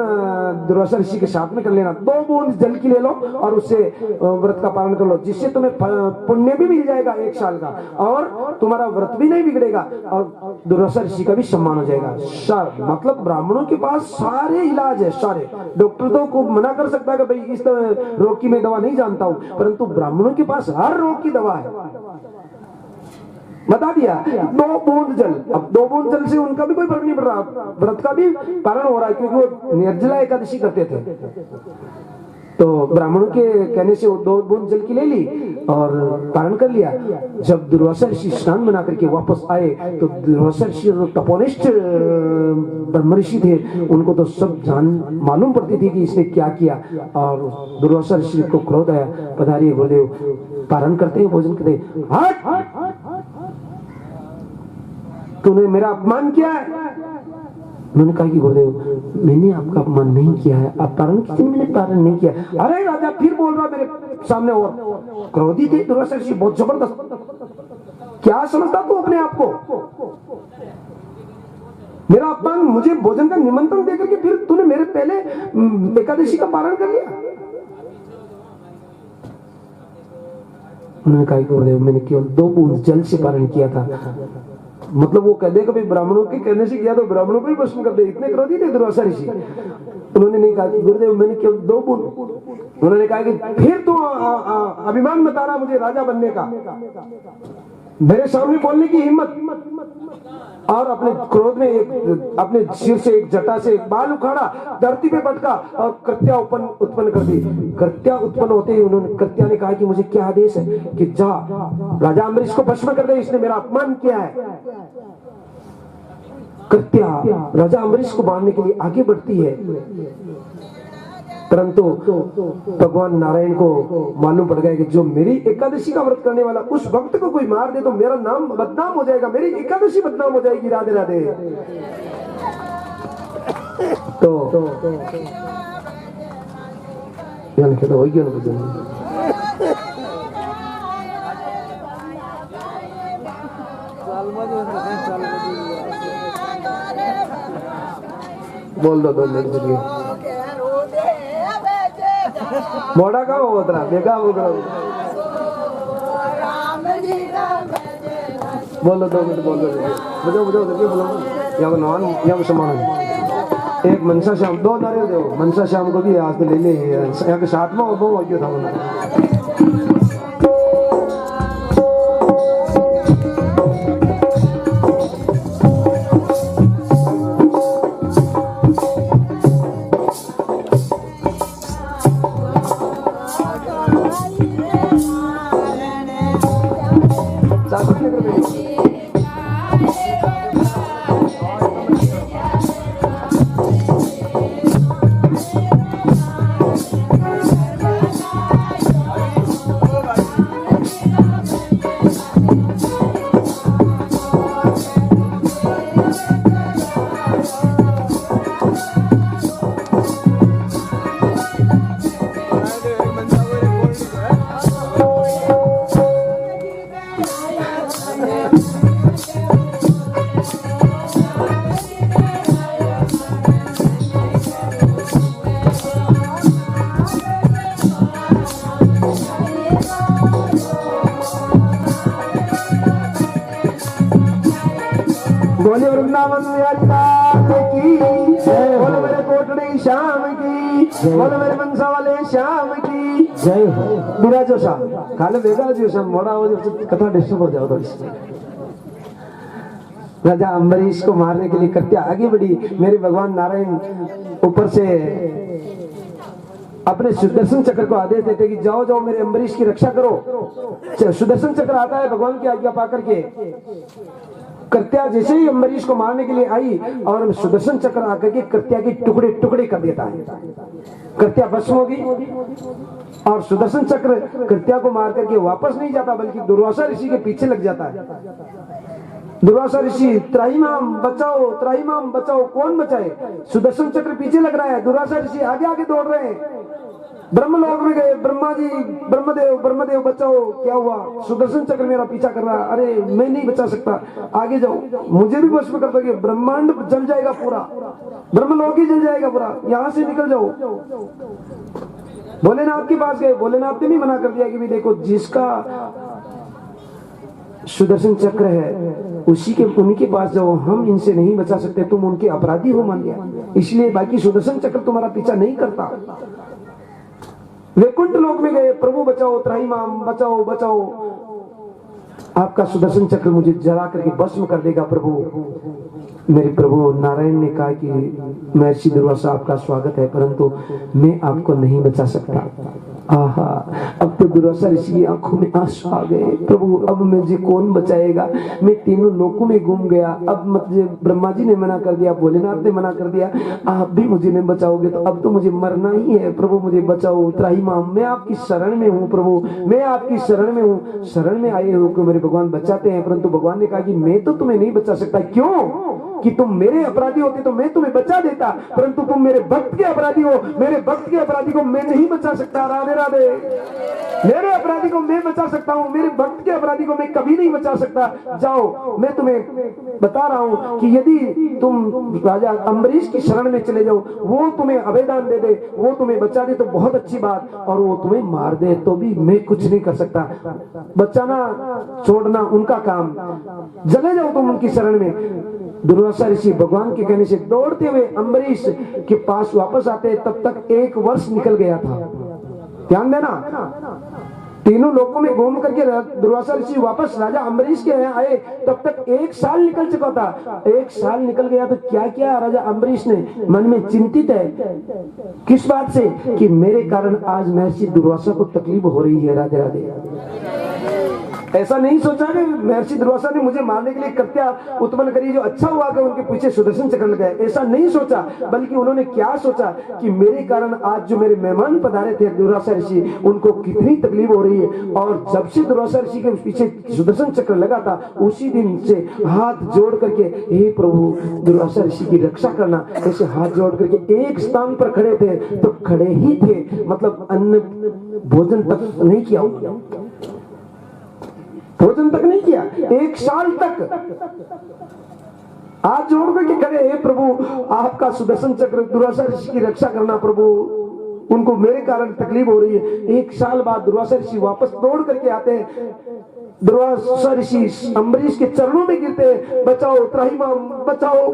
दुर्वासा ऋषि के साथ में कर लेना, 2 बूंद जल की ले लो और उससे व्रत का पालन कर लो, जिससे तुम्हें पुण्य भी मिल जाएगा 1 साल का, और तुम्हारा व्रत भी नहीं बिगड़ेगा और दुर्वासा ऋषि का भी सम्मान हो जाएगा। मतलब ब्राह्मणों के पास सारे इलाज है, सारे। डॉक्टर तो को मना कर सकता है कि भाई इस रोग की मैं दवा नहीं जानता हूं, परंतु ब्राह्मणों के पास हर रोग की दवा है। बता दिया 2 बूंद जल। अब 2 बूंद जल से उनका भी कोई फर्क नहीं पड़ रहा, व्रत का भी पारण हो रहा है, क्योंकि वो निर्जला एकादशी करते थे। तो ब्राह्मणों के कहने से वो 2 बूंद जल की ले ली और पारण कर लिया। जब दुर्वासा ऋषि स्नान बना करके वापस आए, तो दुर्वासा ऋषि जो तपोनिष्ठ ब्रह्म ऋषि थे, उनको तो सब जान मालूम पड़ती थी कि इसने क्या किया। और दुर्वासा ऋषि को क्रोध आया, पधारिए गुरुदेव, पारण करते हैं, भोजन करते हैं। हट, तूने मेरा अपमान किया है। मैंने कहा कि गुरुदेव मैंने आपका अपमान नहीं किया है, आप पारण किसी ने, मैंने पारण नहीं किया। अरे राजा फिर बोल रहा मेरे सामने, और क्रोधी थे दुर्वासा ऋषि बहुत जबरदस्त। क्या समझता तू अपने आप को, मेरा अपमान, मुझे भोजन का निमंत्रण देकर के फिर तूने मेरे पहले एकादशी का पारण कर लिया। उन्होंने कहा गुरुदेव मैंने केवल 2 बूंद जल से पारण किया था। मतलब वो कह दे कभी ब्राह्मणों के कहने से किया तो ब्राह्मणों को ही प्रश्न कर दे, इतने क्रोधी थे दुर्वासा ऋषि। उन्होंने नहीं कहा कि गुरुदेव मैंने केवल 2 बूंद। उन्होंने कहा कि फिर तू अभिमान बता रहा मुझे राजा बनने का, मेरे सामने बोलने की हिम्मत। और अपने क्रोध में अपने सिर से एक जटा से एक बाल उखाड़ा, धरती पे पटका और कृत्या उत्पन्न कर दी। कृत्या उत्पन्न होते ही उन्होंने, कृत्या ने कहा कि मुझे क्या आदेश है कि जा राजा अम्बरीश को भस्म कर दे, इसने मेरा अपमान किया है। कृत्या राजा अम्बरीश को मारने के लिए आगे बढ़ती है, परंतु भगवान नारायण को मालूम पड़ गया कि जो मेरी एकादशी का व्रत करने वाला उस भक्त को कोई मार दे तो मेरा नाम बदनाम हो जाएगा, मेरी एकादशी बदनाम हो जाएगी। राधे राधे। तो बोल दो 2 मिनट मोड़ा का वो उतरा देखा वो करो, बोलो 2 मिनट बोल दो, बुझो बोलो। या वो नॉन या वो समान एक मनसा श्याम 2 नारे दो, मनसा श्याम को भी आज तो ले ले, यहाँ के 7वां वो हो गया था। बोले वृंदावन की, बोले मेरे कोटड़ी श्याम की, बोले मेरे मनसा वाले श्याम की जय हो। विराजो सा खाले बेगा जो सा मोड़ा हो, कथा डिस्टर्ब हो जाओ थोड़ी सी। राजा अम्बरीश को मारने के लिए कृत्या आगे बढ़ी। मेरे भगवान नारायण ऊपर से अपने सुदर्शन चक्र को आदेश देते कि जाओ जाओ मेरे अम्बरीश की रक्षा करो। सुदर्शन चक्र आता है भगवान की आज्ञा पाकर के। कृत्या जैसे ही अम्बरीश को मारने के लिए आई और सुदर्शन चक्र आकर के कृत्या के टुकड़े टुकड़े कर देता है। कृत्या भस्म होगी और सुदर्शन चक्र कृत्या को मार करके वापस नहीं जाता बल्कि दुर्वासा ऋषि के पीछे लग जाता है। दुर्वासा ऋषि त्राहिमाम बचाओ, कौन बचाए? सुदर्शन चक्र पीछे लग रहा है, दुर्वासा ऋषि आगे आगे दौड़ रहे हैं। ब्रह्मलोक में गए, ब्रह्मा जी ब्रह्मदेव बचाओ। क्या हुआ? सुदर्शन चक्र मेरा पीछा कर रहा। अरे मैं नहीं बचा सकता, आगे जाओ, मुझे भी भस्म कर दोगे, ब्रह्मांड जल जाएगा पूरा, ब्रह्मलोक ही जल जाएगा पूरा, यहां से निकल जाओ। भोलेनाथ के पास गए, भोलेनाथ ने भी मना कर दिया कि भी देखो जिसका सुदर्शन चक्र है उन्हीं के पास जाओ, हम इनसे नहीं बचा सकते, तुम उनके अपराधी हो मान लिया, इसलिए बाकी सुदर्शन चक्र तुम्हारा पीछा नहीं करता। वैकुंठ लोक में गए, प्रभु बचाओ, त्राहिमाम बचाओ, आपका सुदर्शन चक्र मुझे जला करके भस्म कर देगा प्रभु। मेरे प्रभु नारायण ने कहा कि महर्षि दुर्वासा आपका स्वागत है, परंतु मैं आपको नहीं बचा सकता। आहा, अब तो दुर्वासा ऋषि की आंखों में आंसू आ गए। प्रभु अब मुझे कौन बचाएगा? मैं तीनों लोकों में घूम गया, अब मुझे ब्रह्मा जी ने मना कर दिया, भोलेनाथ ने मना कर दिया, आप भी मुझे नहीं बचाओगे तो अब तो मुझे मरना ही है। प्रभु मुझे बचाओ, त्राहिमाम, मैं आपकी शरण में हूँ प्रभु, मैं आपकी शरण में हूँ। शरण में आए हो कि मेरे भगवान बचाते हैं, परंतु भगवान ने कहा कि मैं तो तुम्हें नहीं बचा सकता। क्यों? कि तुम मेरे अपराधी होते तो मैं तुम्हें बचा देता, परंतु तुम मेरे भक्त के अपराधी हो, मेरे भक्त के अपराधी को मैं नहीं बचा सकता। राधे राधे। मेरे अपराधी को मैं बचा सकता हूँ, मेरे भक्त के अपराधी को मैं कभी नहीं बचा सकता। जाओ, मैं तुम्हें बता रहा हूँ कि यदि तुम राजा अम्बरीश की शरण में चले जाओ, वो तुम्हें अभयदान दे दे, वो तुम्हें बचा दे तो बहुत अच्छी बात, और वो तुम्हें मार दे तो भी मैं कुछ नहीं कर सकता। बचाना छोड़ना उनका काम, चले जाओ तुम उनकी शरण में। दुर्वासा ऋषि भगवान के कहने से दौड़ते हुए अम्बरीश के पास वापस आते, तब तक 1 वर्ष निकल गया था। ध्यान देना, तीनों लोकों में घूम करके दुर्वासा ऋषि वापस राजा अम्बरीश के यहाँ आए, तब तक 1 साल निकल चुका था। 1 साल निकल गया तो क्या किया राजा अम्बरीश ने? मन में चिंतित है, किस बात से? कि मेरे कारण आज महर्षि दुर्वासा को तकलीफ हो रही है। राधे राधे। ऐसा नहीं सोचा कि महर्षि दुर्वासा ने मुझे मारने के लिए कृत्या उत्पन्न करी, जो अच्छा हुआ कि उनके पीछे सुदर्शन चक्र लग गए। ऐसा नहीं सोचा, बल्कि उन्होंने क्या सोचा कि मेरे कारण आज जो मेरे मेहमान पधारे थे दुर्वासा ऋषि, उनको कितनी तकलीफ हो रही है। और जब से दुर्वासा ऋषि के पीछे सुदर्शन चक्र लगा था, उसी दिन से हाथ जोड़ करके, हे प्रभु दुर्वासा ऋषि की रक्षा करना, ऐसे हाथ जोड़ करके एक स्थान पर खड़े थे तो खड़े ही थे, मतलब अन्न भोजन तक नहीं किया, भोजन तक नहीं किया 1 साल तक। हाथ जोड़ करके खड़े, हे प्रभु आपका सुदर्शन चक्र दुर्वासा ऋषि की रक्षा करना प्रभु, उनको मेरे कारण तकलीफ हो रही है। 1 साल बाद दुर्वासा ऋषि वापस दौड़ करके आते हैं, दुर्वासा ऋषि अम्बरीश के चरणों में गिरते, बचाओ त्राहिमाम, बचाओ।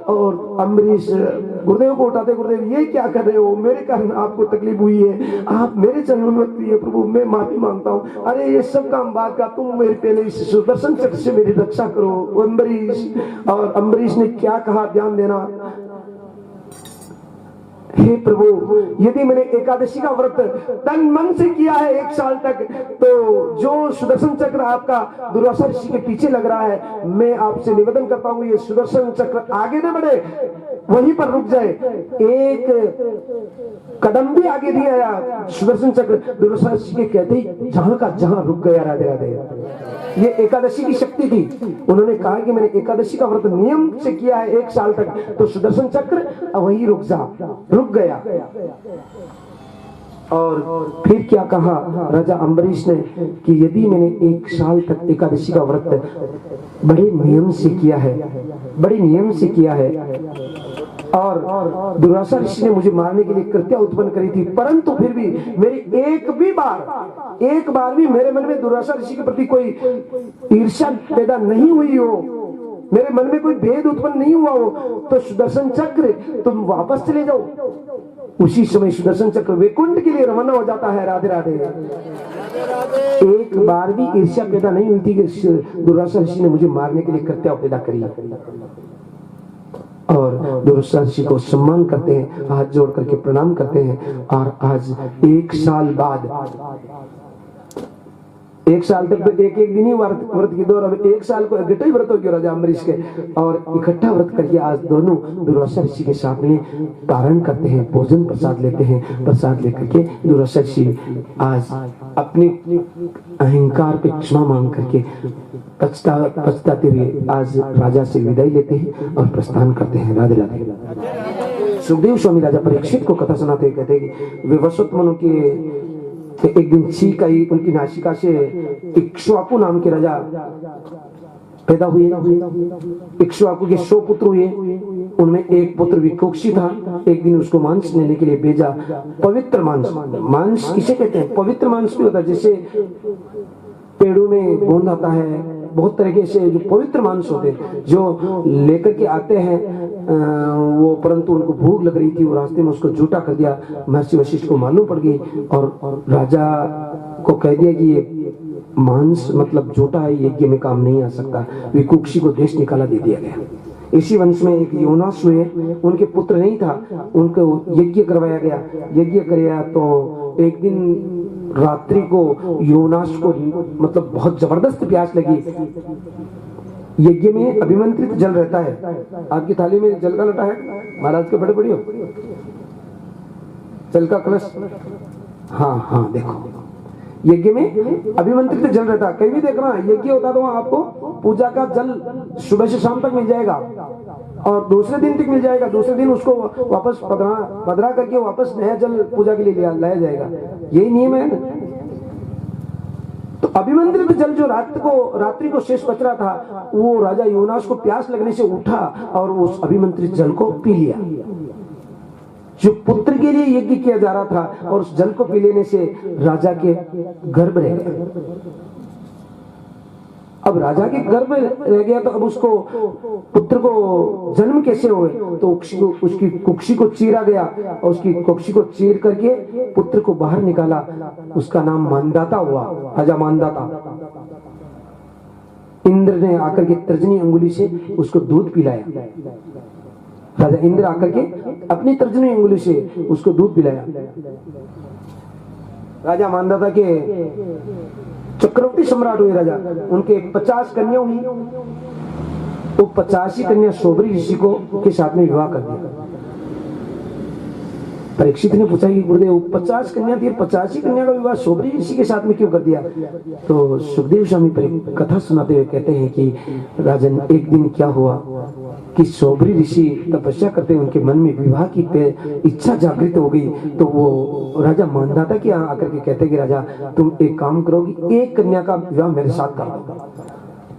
और अम्बरीश गुरुदेव को उठाते, गुरुदेव ये क्या कर रहे हो? मेरे कारण आपको तकलीफ हुई है, आप मेरे चरणों में प्रिय प्रभु, मैं माफी मांगता हूँ। अरे ये सब काम बात का, तुम मेरे पहले इस सुदर्शन चक्र से मेरी रक्षा करो अम्बरीश। और अम्बरीश ने क्या कहा, ध्यान देना, हे प्रभु यदि मैंने एकादशी का व्रत तन मन से किया है 1 साल तक, तो जो सुदर्शन चक्र आपका दुर्वासा ऋषि के पीछे लग रहा है, मैं आपसे निवेदन करता हूँ ये सुदर्शन चक्र आगे न बढ़े, वहीं पर रुक जाए। 1 कदम भी आगे नहीं आया सुदर्शन चक्र, दुर्वासा ऋषि के कहते ही जहां का जहां रुक गया। राधे राधे। ये एकादशी की शक्ति थी। उन्होंने कहा कि मैंने एकादशी का व्रत नियम से किया है 1 साल तक, तो सुदर्शन चक्र वहीं रुक गया। और फिर क्या कहा राजा अम्बरीश ने कि यदि मैंने 1 साल तक एकादशी का व्रत बड़े नियम से किया है, और दुर्वासा ऋषि ने मुझे मारने के लिए कृत्या उत्पन्न करी थी, परंतु फिर भी मेरी एक बार भी मेरे मन में दुर्वासा ऋषि के प्रति कोई ईर्ष्या पैदा नहीं हुई हो, मेरे मन में कोई भेद उत्पन्न नहीं हुआ हो, तो सुदर्शन चक्र तुम वापस चले जाओ। उसी समय सुदर्शन चक्र वैकुंठ के लिए रवाना हो जाता है। राधे राधे। एक बार भी ईर्ष्या पैदा नहीं हुई थी कि दुर्वासा ऋषि ने मुझे मारने के लिए कृत्या पैदा करी। और दुर्वासा ऋषि को सम्मान करते हैं, हाथ जोड़ करके प्रणाम करते हैं। और आज 1 साल बाद, 1 साल तक तो एक एक दिन ही व्रत की दौर, अब 1 साल को इकट्ठा ही व्रत हो गया राजा अम्बरीश के, और इकट्ठा व्रत करके आज दोनों दुर्वासा ऋषि के साथ में पारण करते हैं, भोजन प्रसाद लेते हैं। प्रसाद लेकर के दुर्वासा ऋषि आज अपने अहंकार पे क्षमा मांग करके पछताते हुए आज राजा से विदाई लेते हैं और प्रस्थान करते हैं। राधे राधे। सुखदेव स्वामी राजा परीक्षित को कथा सुनाते हुए कहते हैं कि विवस्वत मनु के एक दिन छींक आई उनकी नासिका से। इक्ष्वाकु नाम के राजा पैदा हुए। इक्ष्वाकु के 100 पुत्र हुए, उनमें एक पुत्र विकोक्षी था। एक दिन उसको मांस लेने के लिए भेजा। पवित्र मांस, मांस किसे कहते हैं? पवित्र मांस भी होता है, जैसे पेड़ों में गोंद आता है, बहुत तरीके से जो पवित्र मांस होते हैं जो लेकर के आते हैं वो, परंतु उनको भूख लग रही थी, वो रास्ते में उसको झूठा कर दिया। महर्षि वशिष्ठ को मालूम पड़ गई और राजा को कह दिया कि ये मांस मतलब झूठा है, यज्ञ में काम नहीं आ सकता। विकुक्षी को देश निकाला दे दिया गया। इसी वंश में एक योनास हुए, उनके पुत्र नहीं था, उनको यज्ञ करवाया गया। यज्ञ कराया तो एक दिन रात्रि को योनास को मतलब बहुत जबरदस्त प्यास लगी। यज्ञ में अभिमंत्रित जल रहता है, आपकी थाली में जल का लोटा है, महाराज के बड़े बड़ी हो जल का कलश, हाँ हाँ देखो, यज्ञ में अभिमंत्रित जल रहता है। कहीं भी देखना यज्ञ होता तो वहां आपको पूजा का जल सुबह से शाम तक मिल जाएगा और दूसरे दिन तक मिल जाएगा। दूसरे दिन उसको वापस पधरा करके वापस नया जल पूजा के लिए लाया जाएगा। यही नियम है ना। तो अभिमंत्रित जल जो रात्रि को शेष बच रहा था, वो राजा योनास को प्यास लगने से उठा और उस अभिमंत्रित जल को पी लिया। जो पुत्र के लिए यज्ञ किया जा रहा था, और उस जल को पी लेने से राजा के गर्भ रह गया। अब राजा के गर्भ रह गया तो अब उसको पुत्र को जन्म कैसे हुए? तो उसकी कुक्षी को चीरा गया और उसकी कुक्षी को चीर करके पुत्र को बाहर निकाला। उसका नाम मानदाता हुआ, राजा मानदाता। इंद्र ने आकर के तर्जनी अंगुली से उसको दूध पिलाया। राजा इंद्र आकर के अपनी तर्जनी अंगुली से उसको दूध पिलाया। राजा मानदाता के चक्रवर्ती सम्राट हुए राजा, उनके 50 कन्या हुई। वो 85 कन्या शोभरी ऋषि को के साथ में विवाह कर दिया। परीक्षित ने पूछा कि गुरुदेव 50 कन्या थी, 85 कन्या का विवाह शोभरी ऋषि के साथ में क्यों कर दिया? तो सुखदेव स्वामी कथा सुनाते हुए कहते हैं कि राजन, एक दिन क्या हुआ कि शोभरी ऋषि तपस्या करते, उनके मन में विवाह की इच्छा जागृत हो गई। तो वो राजा मानदाता के यहाँ आकर के कहते कि राजा तुम एक काम करोगी, एक कन्या का विवाह मेरे साथ कर दो।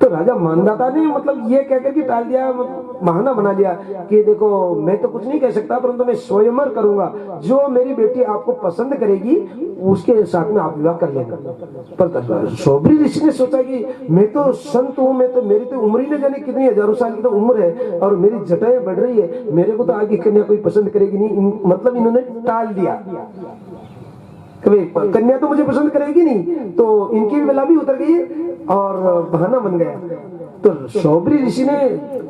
तो राजा मानदाता ने मतलब ये कहकर के टाल दिया, बहाना बना लिया कि देखो मैं तो कुछ नहीं कह सकता, परंतु मैं स्वयंवर करूंगा। जो मेरी बेटी आपको पसंद करेगी उसके साथ में आप विवाह कर लेना। पर शोभरी ऋषि ने सोचा कि मैं तो संत हूँ, मैं तो मेरी तो उम्र ही न जाने कितनी हजारों साल की तो उम्र है और मेरी जटाएं बढ़ रही है, मेरे को तो आगे कन्या कोई पसंद करेगी नहीं। मतलब इन्होंने टाल दिया, कन्या तो मुझे पसंद करेगी नहीं, तो इनकी भी बला भी उतर गई और बहाना बन गया। तो शोभरी ऋषि ने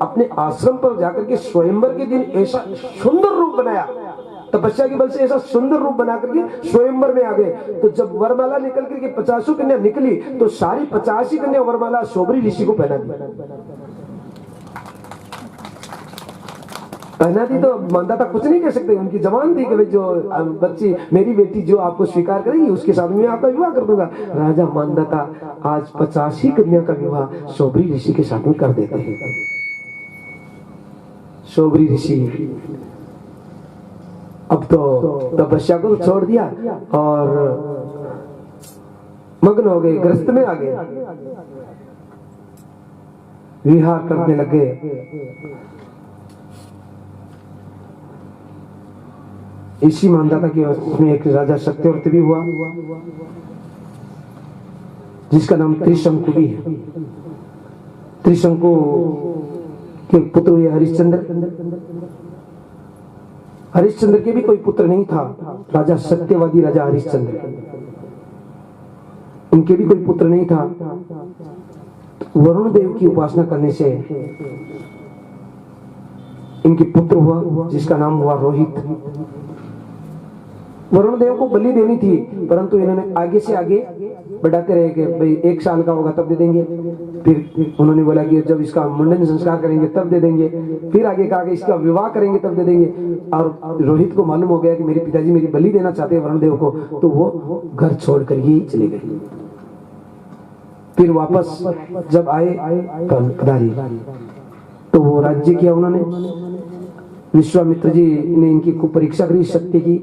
अपने आश्रम पर जाकर के स्वयंवर के दिन ऐसा सुंदर रूप बनाया, तपस्या के बल से ऐसा सुंदर रूप बना करके स्वयंवर में आ गए। तो जब वरमाला निकल करके 50 कन्या निकली तो सारी 85 कन्या वरमाला शोभरी ऋषि को पहना दी। तो मानदाता कुछ नहीं कह सकते, उनकी जबान थी कि जो बच्ची मेरी बेटी जो आपको स्वीकार करेगी उसके साथ में आपका विवाह कर दूंगा। राजा मानदाता आज 85 कन्या का विवाह शोभरी ऋषि के साथ में कर देते हैं। शोभरी ऋषि अब तो तपस्या को छोड़ दिया और मग्न हो गए, ग्रस्त में आ गए, विहार करने लगे। इसी मानदाता के उसमें एक राजा सत्यव्रत भी हुआ जिसका नाम त्रिशंकु भी है। त्रिशंकु के पुत्र हुए हरिश्चंद्र। हरिश्चंद्र के भी कोई पुत्र नहीं था, राजा सत्यवादी राजा हरिश्चंद्र। उनके भी कोई पुत्र नहीं था। वरुण देव की उपासना करने से इनके पुत्र हुआ जिसका नाम हुआ रोहित। वरुण देव को बलि देनी थी, परंतु इन्होंने आगे से आगे बढ़ाते रहे कि भाई 1 साल का होगा तब दे देंगे। फिर उन्होंने बोला कि जब इसका मुंडन संस्कार करेंगे तब दे देंगे। फिर आगे कहा कि इसका विवाह करेंगे तब दे देंगे। और रोहित को मालूम हो गया कि मेरे पिताजी मेरी बलि देना चाहते हैं वरुण देव को, तो वो घर छोड़ कर ही चले गए। फिर वापस जब आए पधारी तो वो राज्य किया उन्होंने। विश्वामित्र जी ने इनकी खूब परीक्षा करी, शक्ति की।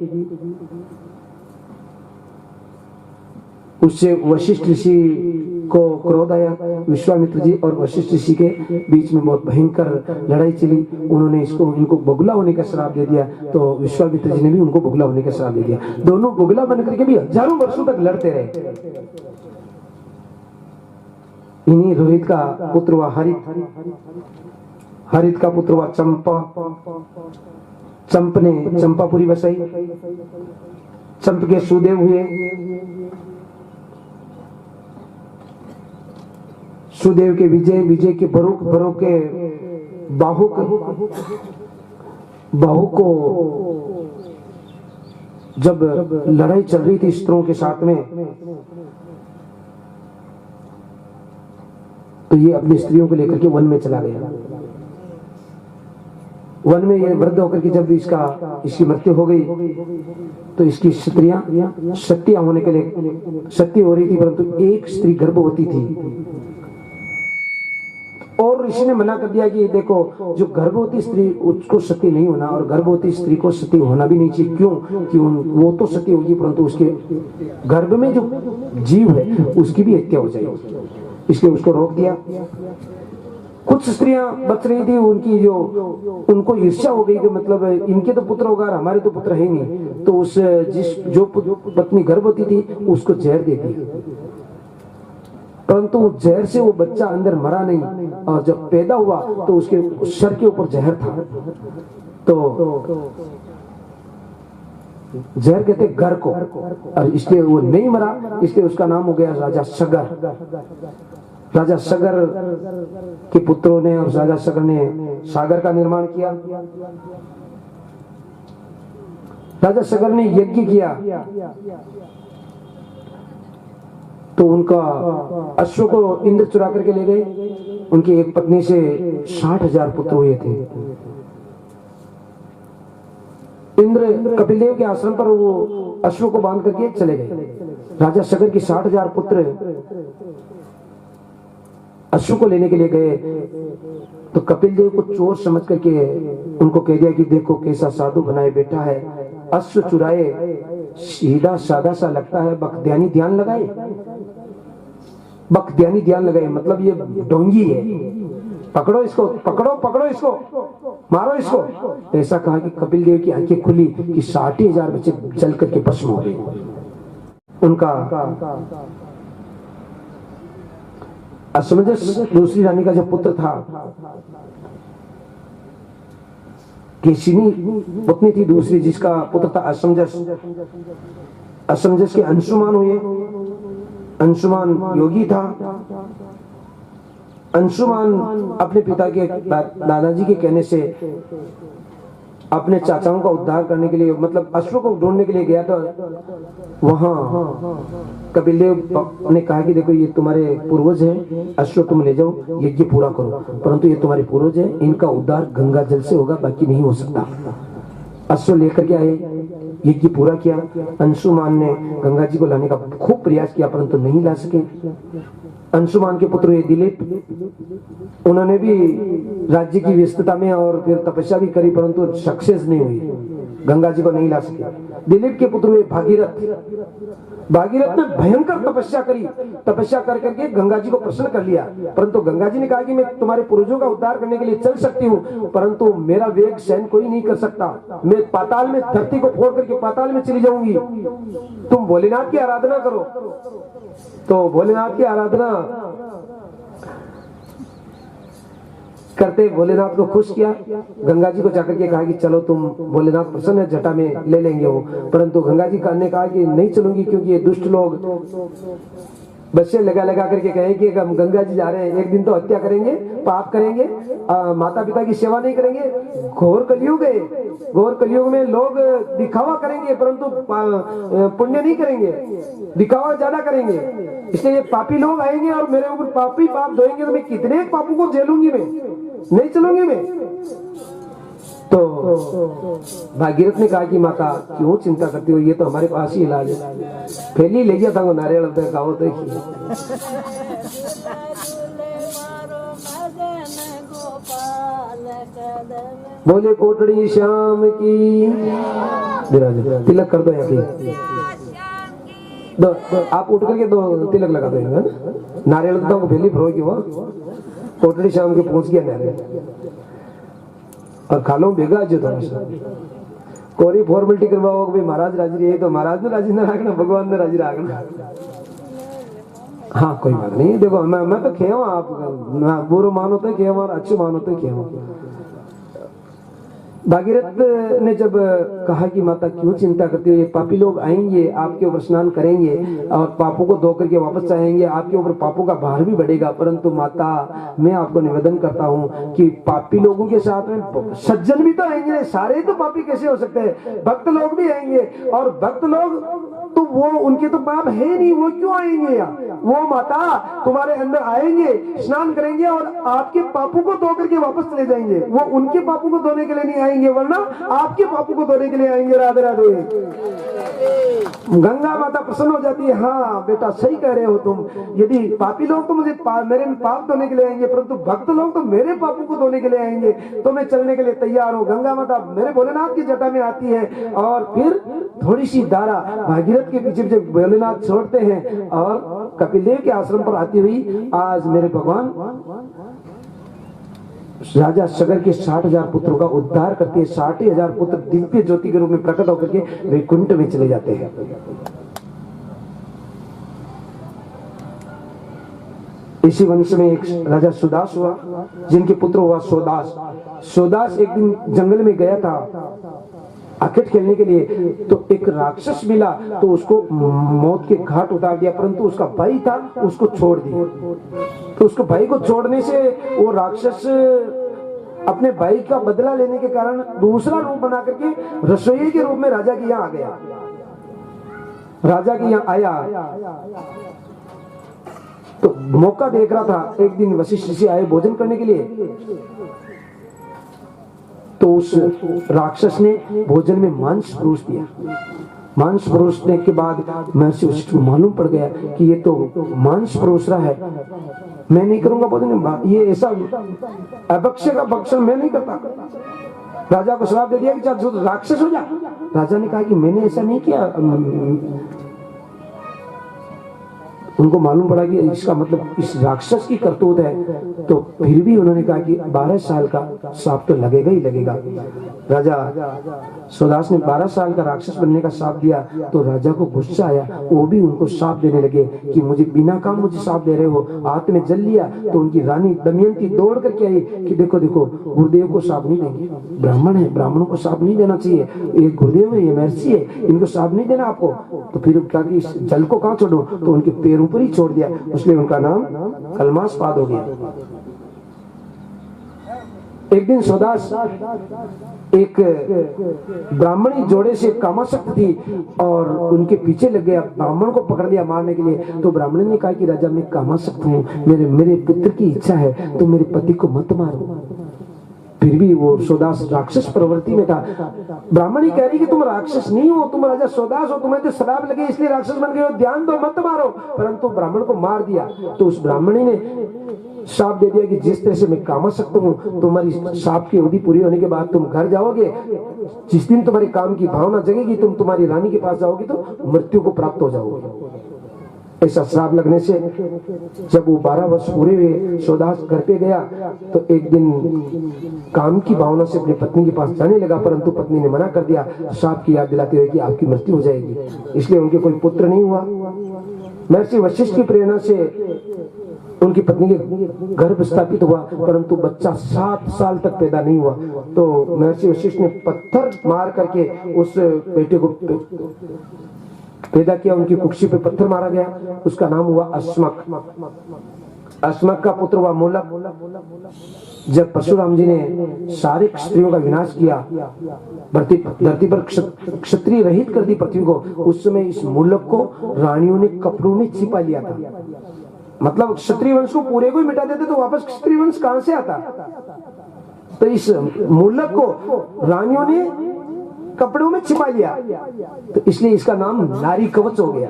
उससे वशिष्ठ ऋषि को क्रोध आया। विश्वामित्र जी और वशिष्ठ ऋषि के बीच में बहुत भयंकर लड़ाई चली। उन्होंने इनको बगुला होने का श्राप दे दिया, तो विश्वामित्र जी ने भी उनको बगुला होने का श्राप दे दिया। दोनों बगुला बनकर के भी हजारों वर्षों तक लड़ते रहे। इन्हीं रोहित का पुत्र हुआ हरित। हरित का पुत्र हुआ चंपा। चंप ने चंपापुरी बसाई। चंप के सुदेव हुए। सुदेव के विजय, विजय के बरुक, बरुक के बाहुक, बाहुक को जब लड़ाई चल रही थी स्त्रों के साथ में, तो ये अपनी स्त्रियों को लेकर के वन में चला गया। वन में ये वृद्ध होकर के जब इसकी मृत्यु हो गई, तो इसकी स्त्रियां सत्या होने के लिए सत्य हो रही थी, परंतु एक स्त्री गर्भवती थी। और ऋषि ने मना कर दिया कि देखो, जो गर्भवती स्त्री उसको सती नहीं होना, और गर्भवती स्त्री को सती होना भी नहीं चाहिए। क्यों? कि वो तो सती होगी, परंतु उसके गर्भ में जो जीव है उसकी भी हत्या हो जाएगी, इसलिए उसको रोक दिया। कुछ स्त्रियां बच रही थी, उनको ईर्ष्या हो गई कि मतलब इनके तो पुत्र होगा, हमारे तो पुत्र है नहीं, तो जो पत्नी गर्भवती थी उसको जहर दे दी। परंतु जहर से वो बच्चा अंदर मरा नहीं, और जब पैदा हुआ तो उसके सर के ऊपर जहर था। तो जहर कहते घर को, और इसलिए वो नहीं मरा, इसलिए उसका नाम हो गया राजा सगर। राजा सगर के पुत्रों ने और राजा सगर ने सागर का निर्माण किया। राजा सगर ने यज्ञ किया, तो उनका अश्व को इंद्र चुरा करके ले गए। उनकी एक पत्नी से 60,000 पुत्र हुए थे। इंद्र कपिल देव के आश्रम पर वो अश्व को बांध करके चले गए। राजा सगर की 60,000 पुत्र अश्व को लेने के लिए गए, तो कपिल देव को चोर समझ करके उनको कह दिया कि देखो कैसा साधु बनाए बैठा है, अश्व चुराए, सीधा सादा सा लगता है, बख्तियानी ध्यान लगाए। बख्तियानी ध्यान लगाए मतलब ये ढोंगी है, पकड़ो इसको, पकड़ो पकड़ो इसको, मारो इसको। ऐसा कहा कि कपिल देव की आंखें खुली कि 60,000 बच्चे जल करके भस्म हो गए। उनका असमंजस दूसरी रानी का जो पुत्र था, केशिनी पत्नी थी दूसरी, जिसका पुत्र था असमंजस। असमंजस के अंशुमान हुए। अंशुमान योगी था। अंशुमान अपने पिता के दादाजी के कहने से अपने चाचाओं का उद्धार करने के लिए, मतलब अश्व को ढूंढने के लिए गया था। वहां कपिल देव ने कहा कि देखो ये तुम्हारे पूर्वज हैं, अश्व तुम ले जाओ, यज्ञ पूरा करो, परंतु ये तुम्हारे पूर्वज हैं, इनका उद्धार गंगा जल से होगा, बाकी नहीं हो सकता। अश्व लेकर के आए, यज्ञ पूरा किया। अंशुमान ने गंगा जी को लाने का खूब प्रयास किया, परंतु नहीं ला सके। अंशुमान के पुत्र हुए दिलीप। उन्होंने भी राज्य की व्यस्तता में और फिर तपस्या भी करी, परंतु सक्सेस नहीं हुई, गंगा जी को नहीं ला सके। दिलीप के पुत्र हुए भागीरथ। भागीरथ ने भयंकर तपस्या करी, तपस्या कर करके गंगा जी को प्रसन्न कर लिया, परंतु गंगा जी ने कहा कि मैं तुम्हारे पूर्वजों का उद्धार करने के लिए चल सकती हूँ, परंतु मेरा वेग सहन कोई नहीं कर सकता, मैं पाताल में, धरती को फोड़ करके पाताल में चली जाऊंगी, तुम भोलेनाथ की आराधना करो। तो भोलेनाथ की आराधना करते भोलेनाथ को खुश किया। गंगा जी को जाकर के कहा कि चलो तुम, भोलेनाथ प्रसन्न है, जटा में ले लेंगे वो, परंतु गंगा जी ने कहा कि नहीं चलूंगी, क्योंकि ये दुष्ट लोग बच्चे लगा लगा करके कहे कि हम गंगा जी जा रहे हैं, एक दिन तो हत्या करेंगे, पाप करेंगे, माता पिता की सेवा नहीं करेंगे। घोर कलयुग है, घोर कलयुग में लोग दिखावा करेंगे परंतु पुण्य नहीं करेंगे, दिखावा ज्यादा करेंगे। इसलिए ये पापी लोग आएंगे और मेरे ऊपर पापी पाप धोएंगे तो मैं कितने पापों को झेलूंगी, मैं नहीं चलूंगी मैं। तो भागीरथ ने कहा कि माता क्यों चिंता करती हो, ये तो हमारे पास ही इलाज है। पहले ले गया था वो नारियल गाओ तो बोले कोटड़ी श्याम की तिलक कर दो यहाँ की दो, आप उठ करके दो तिलक लगा दो। नारियल को पहले फरोगी वो कोटड़ी श्याम के पहुंच गया नारियल और खालो भेगा जो थोड़ा सा कोरी फॉर्मेलिटी करवाओ भाई महाराज राजी रहे तो महाराज ने राजी ना रखना, भगवान ने राजी रखना। हाँ कोई बात नहीं, देखो मैं तो खेव, आप बुरो मानो तो खेव और अच्छे मानो तो खेव। भागीरथ ने जब कहा कि माता क्यों चिंता करती हो, ये पापी लोग आएंगे आपके ऊपर स्नान करेंगे और पापों को धो करके वापस आएंगे, आपके ऊपर पापों का भार भी बढ़ेगा, परंतु माता मैं आपको निवेदन करता हूँ कि पापी लोगों के साथ में सज्जन भी तो आएंगे, सारे तो पापी कैसे हो सकते हैं, भक्त लोग भी आएंगे और भक्त लोग तो वो उनके तो पाप है नहीं, वो क्यों आएंगे यहाँ? वो माता तुम्हारे अंदर आएंगे, स्नान करेंगे और आपके पापों को धो करके वापस चले जाएंगे। वो उनके पापों को धोने के लिए नहीं आएंगे, वरना आपके पापों को धोने के लिए आएंगे। राधे राधे। गंगा माता प्रसन्न हो जाती है, हाँ बेटा सही कह रहे हो तुम, यदि पापी लोग तो मुझे मेरे पाप धोने के लिए आएंगे परंतु भक्त लोग तो मेरे पापों को धोने के लिए आएंगे, तो मैं चलने के लिए तैयार हूँ। गंगा माता मेरे भोलेनाथ की जटा में आती है और फिर थोड़ी सी धारा भागीरथ के पीछे पीछे भोलेनाथ छोड़ते हैं और कपिलदेव के आश्रम पर आती हुई आज मेरे भगवान राजा सगर के 60,000 पुत्रों का उद्धार करती है। 60,000 पुत्र दिव्य ज्योति के रूप में प्रकट होकर के वैकुंठ में चले जाते हैं। इसी वंश में एक राजा सुदास हुआ जिनके पुत्र हुआ सोदास। सोदास एक दिन जंगल में गया था क्रिकेट खेलने के लिए, तो एक राक्षस मिला तो उसको मौत के घाट उतार दिया, परंतु उसका भाई था उसको छोड़ दिया। तो उसको भाई को छोड़ने से वो राक्षस अपने भाई का बदला लेने के कारण दूसरा रूप बना करके रसोई के रूप में राजा के यहाँ आ गया। राजा के यहाँ आया तो मौका देख रहा था, एक दिन वशिष्ठ ऋषि आए भोजन करने के लिए, तो उस राक्षस ने भोजन में मांस परोस दिया। मांस परोसने के बाद महर्षि वशिष्ठ को मालूम पड़ गया कि ये तो मांस परोस रहा है, मैं नहीं करूंगा भोजन, ये ऐसा अभक्ष्य का भक्षण मैं नहीं करता। राजा को श्राप दे दिया कि चाहे राक्षस हो जा। राजा ने कहा कि मैंने ऐसा नहीं किया। उनको मालूम पड़ा कि इसका मतलब इस राक्षस की करतूत है, तो फिर भी उन्होंने कहा कि 12 साल का श्राप तो लगेगा ही लगेगा। राजा सोदास ने 12 साल का राक्षस बनने का श्राप दिया तो राजा को गुस्सा आया, वो भी उनको श्राप देने लगे कि मुझे बिना काम मुझे श्राप दे रहे हो। हाथ में जल लिया तो उनकी रानी दमयंती दौड़ करके आई कि देखो देखो गुरुदेव को श्राप नहीं देंगे, ब्राह्मण है, ब्राह्मणों को श्राप नहीं देना चाहिए, ये गुरुदेव है, ये महर्षि है, इनको श्राप नहीं देना आपको। तो फिर कहा कि इस जल को कहाँ छोड़ो, तो उनके पैरों पर ही छोड़ दिया, इसलिए उनका नाम कलमास्पाद हो गया। एक दिन सोदास एक ब्राह्मणी जोड़े से कामासक्त थी और उनके पीछे लग गया, ब्राह्मण को पकड़ लिया मारने के लिए। तो ब्राह्मण ने कहा कि राजा मैं कामासक्त हूँ, मेरे पुत्र की इच्छा है तो मेरे पति को मत मारो। फिर भी वो सोदास राक्षस प्रवृत्ति में था। ब्राह्मणी कह रही कि तुम राक्षस नहीं हो, तुम राजा सोदास हो, तुम्हें तो श्राप लगे इसलिए राक्षस बन गए हो, ध्यान दो मत मारो। परंतु ब्राह्मण को मार दिया। तो उस ब्राह्मणी ने श्राप दे दिया कि जिस तरह से मैं कामासक्त हूँ, तुम्हारी श्राप की अवधि पूरी होने के बाद तुम घर जाओगे, जिस दिन तुम्हारी काम की भावना जगेगी तुम तुम्हारी रानी के पास जाओगे तो मृत्यु को प्राप्त हो जाओगे। ऐसा श्राप लगने से जब वो 12 वर्ष पूरे हुए, सोदास घर पे गया तो एक दिन काम की भावना से अपनी पत्नी के पास जाने लगा, परंतु पत्नी ने मना कर दिया, श्राप की याद दिलाते हुए कि आपकी मृत्यु हो जाएगी। इसलिए उनके कोई पुत्र नहीं हुआ। महर्षि वशिष्ठ की प्रेरणा से उनकी पत्नी के गर्भ स्थापित हुआ, परंतु बच्चा 7 साल तक पैदा नहीं हुआ। तो महर्षि वशिष्ठ ने पत्थर मार करके उस बेटे को पैदा किया, उनकी कुक्षी पे पत्थर मारा गया, उसका नाम हुआ अश्मक। अश्मक का पुत्र हुआ मूलक। जब परशुराम जी ने सारे क्षत्रियों का विनाश किया, धरती पर क्षत्रिय रहित कर दी पृथ्वी को, उस समय इस मूलक को रानियों ने कपड़ों में छिपा लिया था। मतलब क्षत्रिय वंश को पूरे को ही मिटा देते तो वापस क्षत्रिय वंश कहां से आता? तो इस मूलक को रानियों ने कपड़ों में छिपा लिया, तो इसलिए इसका नाम नारी कवच हो गया।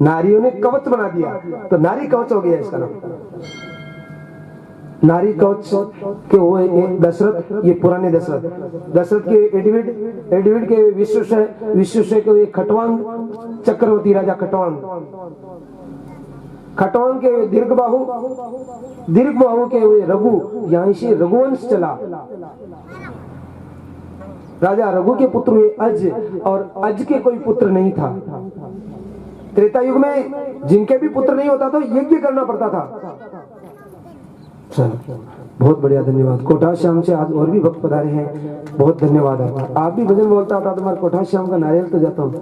नारियों ने कवच बना दिया तो नारी कवच हो गया इसका नाम। नारी कवच के वो दशरथ, ये पुराने दशरथ के एडविड के विश्व के खटवांग चक्रवर्ती राजा खटवांग के दीर्घ बाहु के रघु, यहां से रघुवंश चला। राजा रघु के पुत्र हुए अज, और अज के कोई पुत्र नहीं था। त्रेता युग में जिनके भी पुत्र नहीं होता तो यज्ञ करना पड़ता था। चलो, बहुत बढ़िया, धन्यवाद। कोठा श्याम से आज और भी भक्त पधारे हैं, बहुत धन्यवाद आपका। आप भी भजन बोलता था तो मैं कोठा श्याम का नारियल तो जाता हूँ।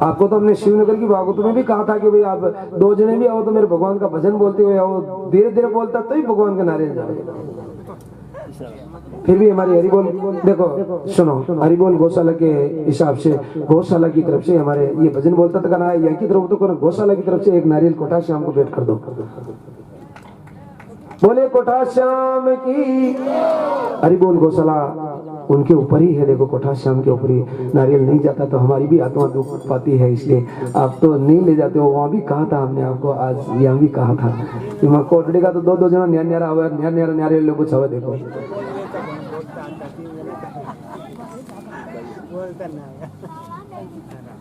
आपको तो हमने शिवनगर की भागवतों में भी कहा था कि भाई आप 2 जने भी आओ तो मेरे भगवान का भजन बोलते हुए आओ, धीरे धीरे बोलता तो ही भगवान का नारियल जाए। फिर भी हमारी हरिबोल, देखो सुनो, हरिबोल गौशाला के हिसाब से, गौशाला की तरफ से हमारे ये भजन बोलता था ना, यहाँ की तरफ तो गौशाला की तरफ से एक नारियल कोठा श्याम को भेंट कर दो। बोले कोठा श्याम की। हरिबोल गौशाला उनके ऊपर ही है, देखो कोठा श्याम के ऊपर ही नारियल नहीं जाता तो हमारी भी आत्मा दुख पाती है, इसलिए आप तो नहीं ले जाते हो। वहां भी कहा था हमने आपको, आज यहाँ भी कहा था कि वहाँ कोटड़ी का तो 2-2 जना न्यारा हुआ, न्यारा नारियल लोग कुछ हुआ। देखो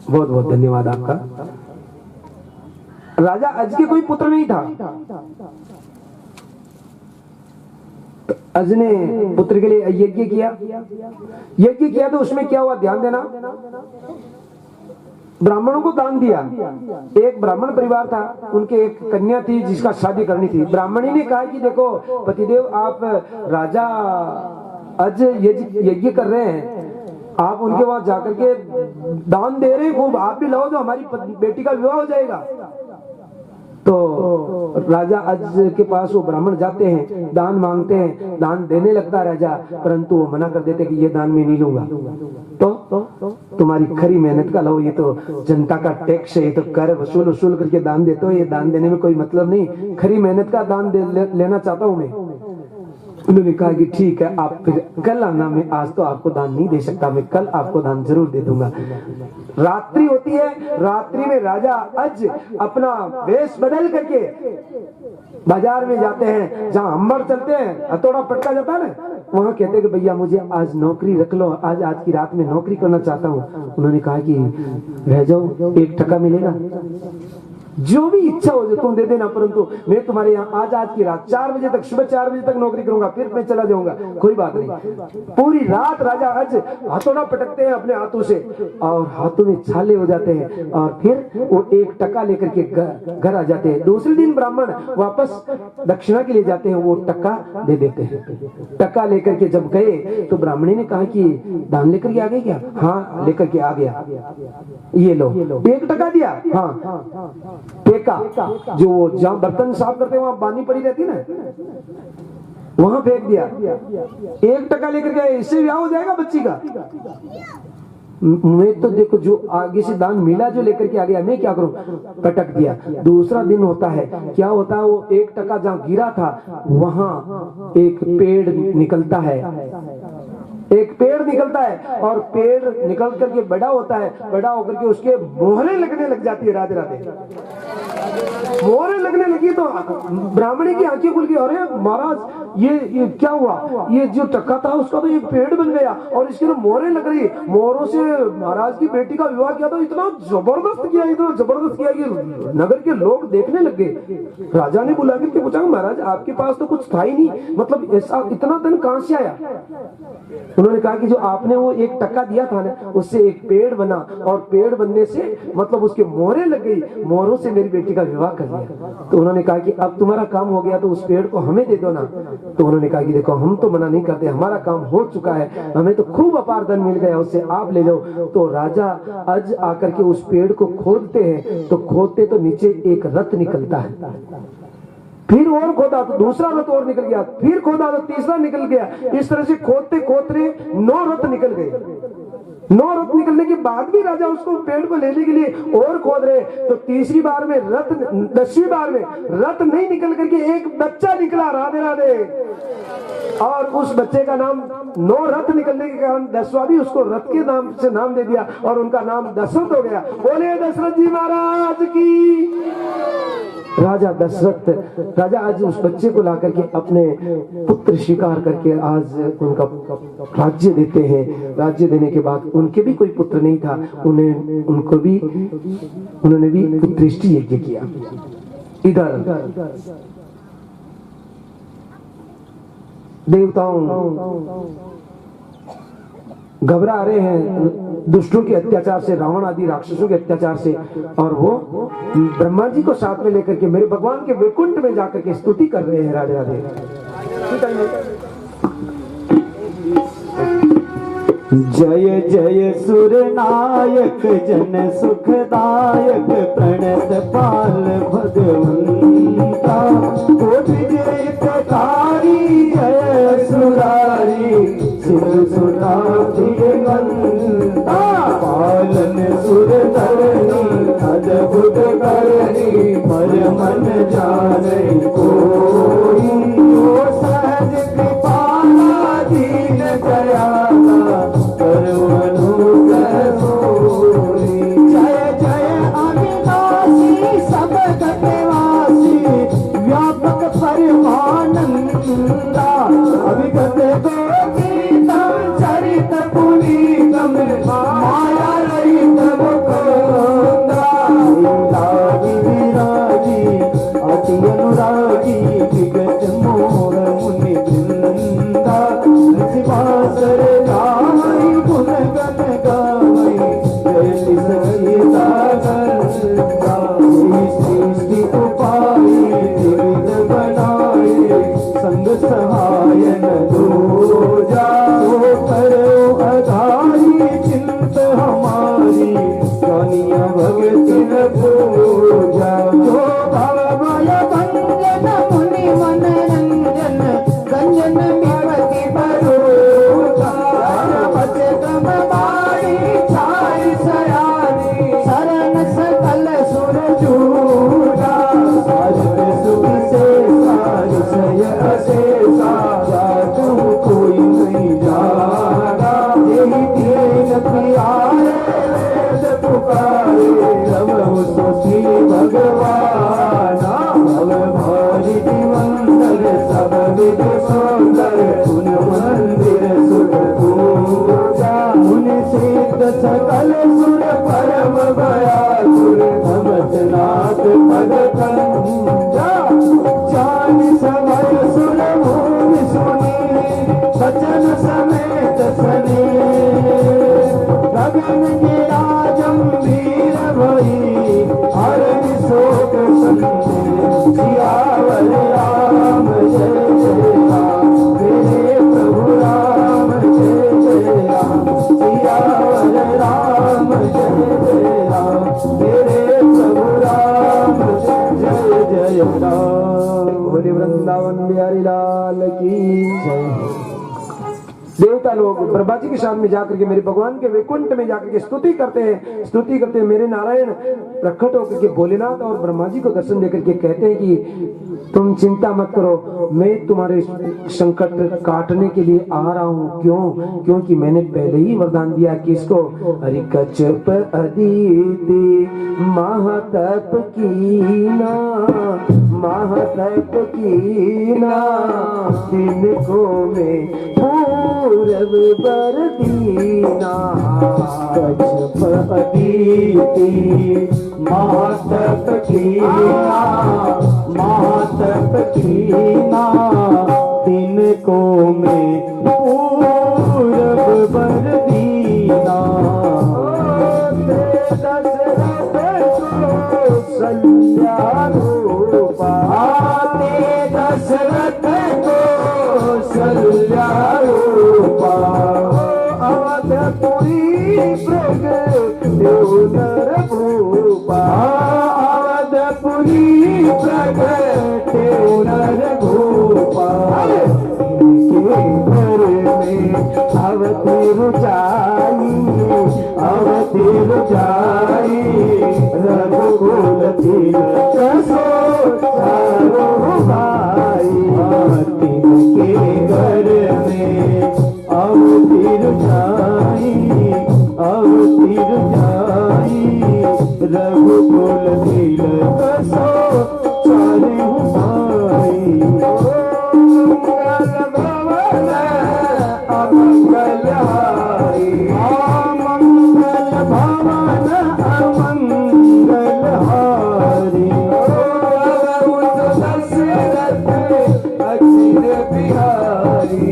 बहुत बहुत धन्यवाद आपका। राजा अज के कोई पुत्र नहीं था, तो अज ने पुत्र के लिए यज्ञ किया तो उसमें क्या हुआ, ध्यान देना। ब्राह्मणों को दान दिया। एक ब्राह्मण परिवार था, उनके एक कन्या थी जिसका शादी करनी थी। ब्राह्मणी ने कहा कि देखो पतिदेव, आप राजा अज यज्ञ कर रहे हैं, आप उनके वहां जाकर के दान दे रहे हैं खूब, आप भी लाओ तो हमारी बेटी का विवाह हो जाएगा। तो राजा अज के पास वो ब्राह्मण जाते हैं, दान मांगते हैं, दान देने लगता राजा, परंतु वो मना कर देते कि ये दान मैं नहीं लूंगा। तो तुम्हारी खरी मेहनत का लो, ये तो जनता का टैक्स है, ये तो कर वसूल करके दान देते हो, ये दान देने में कोई मतलब नहीं, खरी मेहनत का दान लेना चाहता हूं मैं। उन्होंने कहा कि ठीक है, आप फिर कल आना, मैं आज तो आपको दान नहीं दे सकता, मैं कल आपको दान जरूर दे दूंगा। रात्रि होती है, रात्रि में राजा अज अपना वेश बदल करके बाजार में जाते हैं, जहाँ अंबर चलते हैं, हथौड़ा पटका जाता है ना, वहाँ कहते हैं कि भैया मुझे आज नौकरी रख लो, आज की रात में नौकरी करना चाहता हूँ। उन्होंने कहा कि रह जाओ, 1 टका मिलेगा, जो भी इच्छा हो तुम दे देना, परंतु मैं तुम्हारे यहाँ आज की रात 4 बजे तक, सुबह 4 बजे तक नौकरी करूंगा, फिर मैं चला जाऊंगा, कोई बात नहीं। पूरी रात राजा अज हथौड़ा पटकते हैं अपने हाथों से, और हाथों में छाले हो जाते हैं, और फिर वो 1 टका लेकर के घर आ जाते हैं। दूसरे दिन ब्राह्मण वापस दक्षिणा के लिए जाते हैं, वो टका दे देते हैं। टका लेकर के जब गए तो ब्राह्मणी ने कहा कि दान लेकर के आ गए क्या? हाँ लेकर के आ गया। ये लो, 1 टका दिया। हाँ, टेका, जो वो जहाँ बर्तन साफ करते हैं वहां पानी पड़ी रहती ना, वहां फेंक दिया। 1 टका लेकर के, इससे ब्याह हो जाएगा बच्ची का। मैं तो देखो जो आगे से दान मिला जो लेकर के आ गया, मैं क्या करूं, पटक दिया। दूसरा दिन होता है, क्या होता है, वो 1 टका जहाँ गिरा था वहां एक पेड़ निकलता है, और पेड़ निकल करके बड़ा होता है, बड़ा होकर के उसके मोहरें लगने लग जाती है। राधे राधे। मोहरें लगने लगी तो ब्राह्मणी की आंखें खुल गई, अरे महाराज ये क्या हुआ, ये जो टक्का था उसका तो ये पेड़ बन गया, और इसकी तो मोहरें लग रही। मोहरों से महाराज की बेटी का विवाह किया तो इतना जबरदस्त किया कि नगर के लोग देखने लग गए। राजा ने बुला करके पूछा, महाराज आपके पास तो कुछ था ही नहीं, मतलब ऐसा इतना धन कहां से आया? उन्होंने कहा कि जो आपने वो 1 टका दिया था ना, उससे एक पेड़ बना, और पेड़ बनने से मतलब उसके मोहरें लग गई, मोहरों से मेरी बेटी का विवाह कर लिया। तो उन्होंने कहा कि अब तुम्हारा काम हो गया तो उस पेड़ को हमें दे दो ना। तो उन्होंने कहा कि देखो हम तो मना नहीं करते, हमारा काम हो चुका है, हमें तो खूब अपार धन मिल गया, उससे आप ले लो। तो राजा आज आकर के उस पेड़ को खोदते हैं, तो खोदते तो नीचे एक रथ निकलता है, फिर और खोदा तो दूसरा रथ और निकल गया, फिर खोदा तो तीसरा निकल गया। इस तरह से खोदते खोदते 9 रथ निकल गए। 9 रथ निकलने के बाद भी राजा उसको पेड़ को लेने के लिए और खोद रहे। तो तीसरी बार में रथ, 10वीं बार में रथ नहीं निकल करके एक बच्चा निकला, राधे राधे। और उस बच्चे का नाम, 9 रथ निकलने के कारण 10वां भी उसको रथ के नाम से नाम दे दिया और उनका नाम दशरथ हो गया। बोले दशरथ जी महाराज की। राजा दशरथ, राजा आज उस बच्चे को लाकर के अपने पुत्र स्वीकार करके आज उनका राज्य देते हैं। राज्य देने के बाद उनके भी कोई पुत्र नहीं था, उन्होंने भी पुत्रेष्टि यज्ञ किया। इधर देवताओं घबरा रहे हैं दुष्टों के अत्याचार से, रावण आदि राक्षसों के अत्याचार से, और वो ब्रह्मा जी को साथ में लेकर के मेरे भगवान के वैकुंठ में जाकर के स्तुति कर रहे हैं। राधे राधे। जय जय सुरनायक जन सुखदायक प्रणत पाल भगवंता, कोटि जय कटारी जय सुरारी सिर सुता दिगंता, पालन सुर धरणी अद्भुत करनी पर मन जाने कोई, तो सहज कृपाला दीन दयाला जय जय अविनाशी सब गतवासी व्यापक परमानंदा, अभिगत गोपीतम चरित पुनीतम माया रहित मुकुंदा, विरागी अति अनुरागी विगत मोर मुनि वृंदा, शिवासर संग सहायन दो जाओ करो अधारी चिंत हमारी, ज्ञानिया भगति न पूजा, जो भवमय भंजन मुनि मनरंजन गंजन विपति भरोसा, बचतम बाणी छाई सयानी शरण सकल सुर चूड़ा, सुख से सारिसय अशेषा तुम कोई नहीं जाना, यही तीन प्यारे वेद पुकारे रमो सुखी भगवाना, भव भारी दिवंतर सब विद सुंदर उन मंदिर सुर पूजा, उन सिद्ध सकल सुर परम भयासुर भवतनाथ पद कंजा, जान समय सुर भूमि सुनी बचन समेत सने, गगन गिराजम वीर भई हर शोक संगे, सियावर राम जय जय राम, मेरे प्रभु राम जय जय राम, सियावर राम जय जय राम, मेरे प्रभु राम जय जय राम। बोले वृंदावन बिहारी लाल की जय। देवता लोग ब्रह्मा जी के शान में जाकर के मेरे भगवान के वैकुंठ में जाकर के स्तुति करते हैं, स्तुति करते हैं। मेरे नारायण प्रकट होकर के भोलेनाथ और ब्रह्मा जी को दर्शन देकर के कहते हैं कि तुम चिंता मत करो, मैं तुम्हारे संकट काटने के लिए आ रहा हूँ। क्यों? क्योंकि मैंने पहले ही वरदान दिया कि इसको हरि कच्छप अदिति महातप कीना, महातप कीना दिन को में पूरब बर दीना, कच्छप अदिति महातप कीना, महातप कीना दिन को में पूरब बर दीना, दशरथ को संज्ञा दशरथ कौशल्या रूपा अवधपुरी प्रगटे नर भूपा अवधपुरी प्रगटे नर भूपा इनके घर में अवतीर जाई रघुकुल तीर्थ चारों भाई इनके घर में अवतीर जाई रघुकुल तीर्थ चारों भाई अमंगल भवन अमंगल हारी दशरथ अखिल बिहारी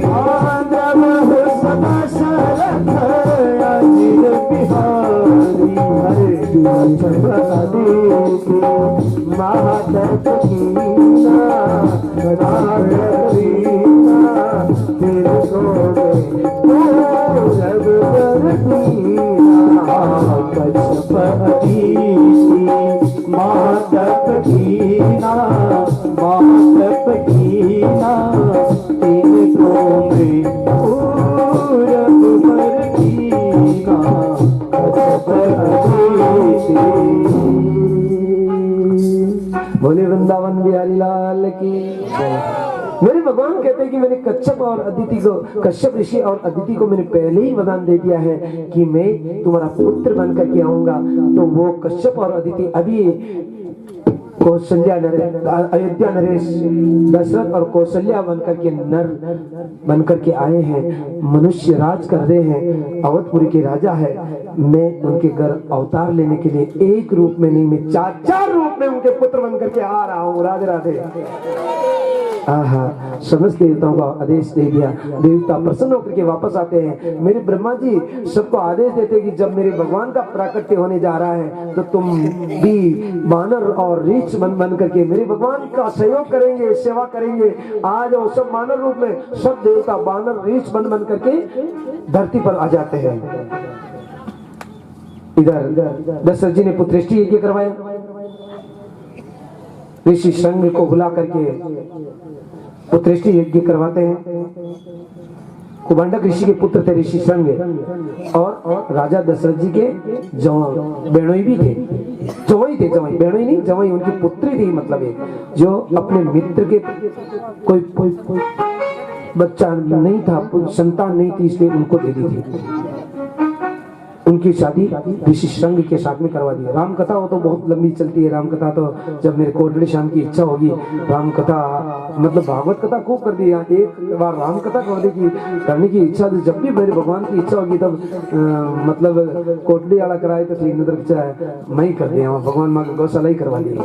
दशरथ अखिल बिहारी महादत्त कीना फिर मातप कीना बोले वृंदावन बिहारी लाल की मेरे भगवान कहते हैं कि मैंने कश्यप और अदिति को, कश्यप ऋषि और अदिति को मैंने पहले ही वरदान दे दिया है कि मैं तुम्हारा पुत्र बन करके आऊंगा। तो वो कश्यप और अदिति अभी कौशल्या अयोध्या नरेश दशरथ और कौशल्या बनकर के नर बनकर के आए हैं, मनुष्य राज कर रहे हैं, अवधपुरी के राजा है। मैं उनके घर अवतार लेने के लिए एक रूप में नहीं, मैं चार रूप में उनके पुत्र बनकर के आ रहा हूँ। राधे राधे। आहा, समस्त देवताओं का आदेश दे दिया, देवता प्रसन्न होकर के वापस आते हैं। मेरे ब्रह्मा जी सबको आदेश देते कि जब मेरे भगवान का प्राकट्य होने जा रहा है तो तुम भी बानर और रीछ बन करके मेरे भगवान का सहयोग करेंगे, सेवा करेंगे। आज वो सब बानर रूप में सब देवता बानर रीछ बन करके धरती पर आ जाते हैं। इधर दशरथ जी ने पुत्रेष्टि यज्ञ करवाया, ऋषि संघ को बुला करके पुत्रेष्टि यज्ञ करवाते हैं। कुबंडक ऋषि के पुत्र थे ऋषि संघ, और राजा दशरथ जी के बेणोई भी थे, जवाई बेणोई नहीं, जवाई उनकी पुत्री थी, मतलब एक जो अपने मित्र के कोई बच्चा नहीं था, संतान नहीं थी, इसलिए उनको दे दी थी। उनकी शादी ऋषि संघ के साथ में करवा दी। राम कथा हो तो बहुत लंबी चलती है, राम कथा तो जब मेरे कोटड़ी शाम की इच्छा होगी राम कथा मतलब भागवत कथा खूब कर दी। एक बार राम कथा करने की इच्छा, तो जब भी मेरे भगवान की इच्छा होगी तब मतलब कोटड़ी वाला कराए तो ठीक, नजर मैं ही कर दिया, भगवान माँ की गौशाला ही करवा दी।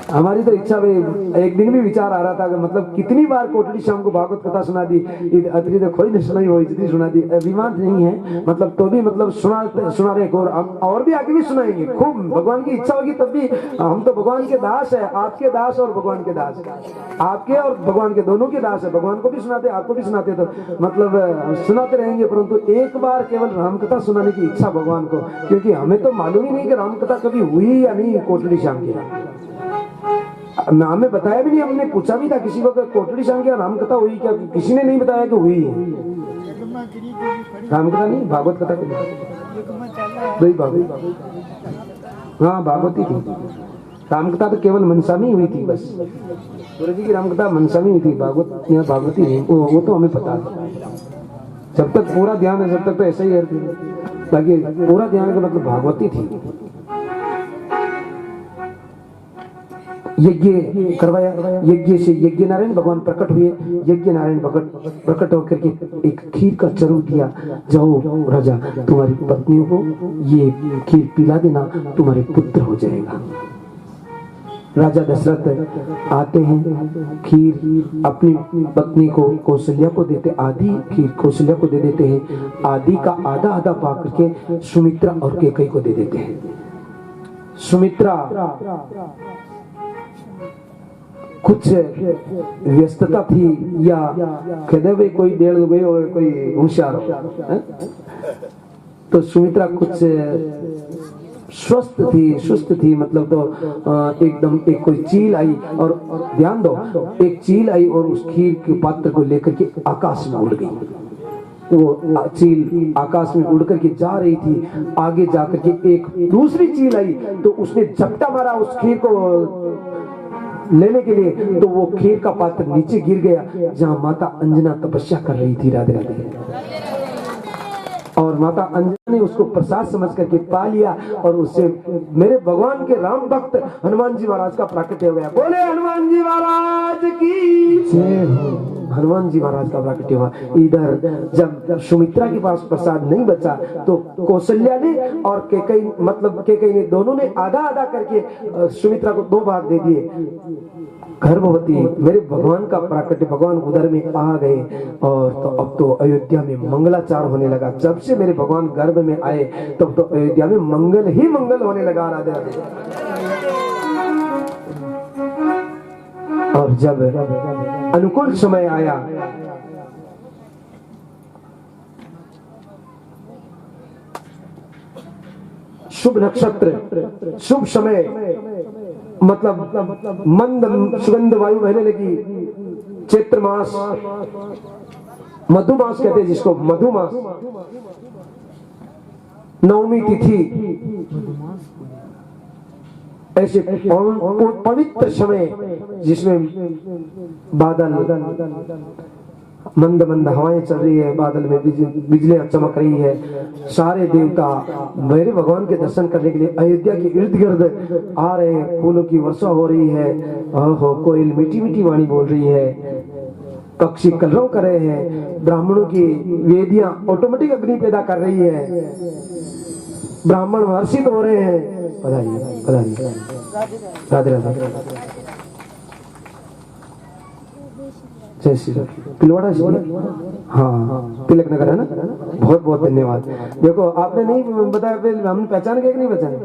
हमारी तो इच्छा में एक दिन भी विचार आ रहा था कि मतलब कितनी बार कोटड़ी शाम को भागवत कथा सुना दी, अतरी तो कोई नहीं सुनाई हो, इतनी सुना दी। अभिमान नहीं है मतलब, तो भी मतलब सुना रहे और भी आगे भी सुनाएंगे खूब। भगवान की इच्छा होगी तब भी। हम तो भगवान के दास है, आपके दास और भगवान के दास, आपके और भगवान के दोनों के दास है। भगवान को भी सुनाते, आपको भी सुनाते, तो मतलब सुनाते रहेंगे। परंतु एक बार केवल रामकथा सुनाने की इच्छा भगवान को, क्योंकि हमें तो मालूम ही नहीं कि रामकथा कभी हुई या नहीं कोटड़ी शाम की। हमें बताया भी नहीं, हमने पूछा भी था किसी को कोटड़ी शाम की रामकथा हुई क्या, किसी ने नहीं बताया कि हुई। रामकथा नहीं, भागवत कथा के भागवत, हाँ भागवती थी। रामकथा तो केवल मनसा में ही हुई थी बस, सूर्य जी की रामकथा मनसा में हुई थी, भागवत यहाँ भागवती नहीं। वो तो हमें पता है, जब तक पूरा ध्यान है जब तक तो ऐसा ही है, ताकि पूरा ध्यान का मतलब भागवती थी। यज्ञ करवाया, यज्ञ से यज्ञ नारायण भगवान प्रकट हुए। यज्ञ नारायण प्रकट होकर के एक खीर का चरू दिया, जाओ राजा तुम्हारी पत्नियों को ये खीर पिला देना, तुम्हारे पुत्र हो जाएगा। राजा दशरथ आते हैं, खीर अपनी पत्नी को कौशल्या को देते, आधी खीर कौशल्या को दे देते हैं, आधी का आधा आधा पा करके सुमित्रा और कैकेयी को दे देते हैं। सुमित्रा कुछ व्यस्तता थी या कहते भाई कोई 1.5 रुपये और कोई होशियार हो, तो सुमित्रा कुछ स्वस्थ थी, सुस्त थी, मतलब तो एकदम एक कोई चील आई और ध्यान दो, एक चील आई और उस खीर के पात्र को लेकर के आकाश में उड़ गई। वो चील आकाश में उड़ करके जा रही थी, आगे जाकर के एक दूसरी चील आई तो उसने झपटा मारा उस खीर को लेने के लिए, तो वो खीर का पात्र नीचे गिर गया जहां माता अंजना तपस्या कर रही थी। राधे राधे। और माता अंजना ने उसको प्रसाद समझ करके पा लिया और उससे मेरे भगवान के राम भक्त हनुमान जी महाराज का प्राकट्य हो गया। बोले हनुमान जी महाराज की जय हो। हनुमान जी महाराज का प्राकट्य हुआ। इधर जब सुमित्रा के पास प्रसाद नहीं बचा तो कौशल्या ने और केकई ने दोनों ने आधा आधा करके सुमित्रा को 2 भाग दे दिए। गर्भवती मेरे भगवान का प्राकट्य भगवान उधर में आ गए और तो अब तो अयोध्या में मंगलाचार होने लगा। जब से मेरे भगवान गर्भ में आए तब तो अयोध्या में मंगल ही मंगल होने लगा। राधे राधे। और जब अनुकूल समय आया, शुभ नक्षत्र, शुभ समय, मतलब मंद सुगंध वायु बहने लगी। चैत्र मास, मधुमास कहते हैं जिसको, मधुमास, नवमी तिथि, ऐसे पवित्र समय जिसमें बादल, मंद मंद हवाएं चल रही है, बादल में बिजलियां चमक रही है, सारे देवता मेरे भगवान के दर्शन करने के लिए अयोध्या के इर्द गिर्द आ रहे हैं। फूलों की वर्षा हो रही है, ओहो कोयल मीठी मीठी वाणी बोल रही है, पक्षी कलरव कर रहे हैं, ब्राह्मणों की वेदियां ऑटोमेटिक अग्नि पैदा कर रही है, ब्राह्मण हर्षित हो रहे हैं। बधाई बधाई। राधे राधे। जय श्री राम। पिलवाड़ा से, हाँ तिलक नगर है ना। बहुत बहुत धन्यवाद। देखो आपने नहीं बताया, हमने पहचान गए कि नहीं पहचाने?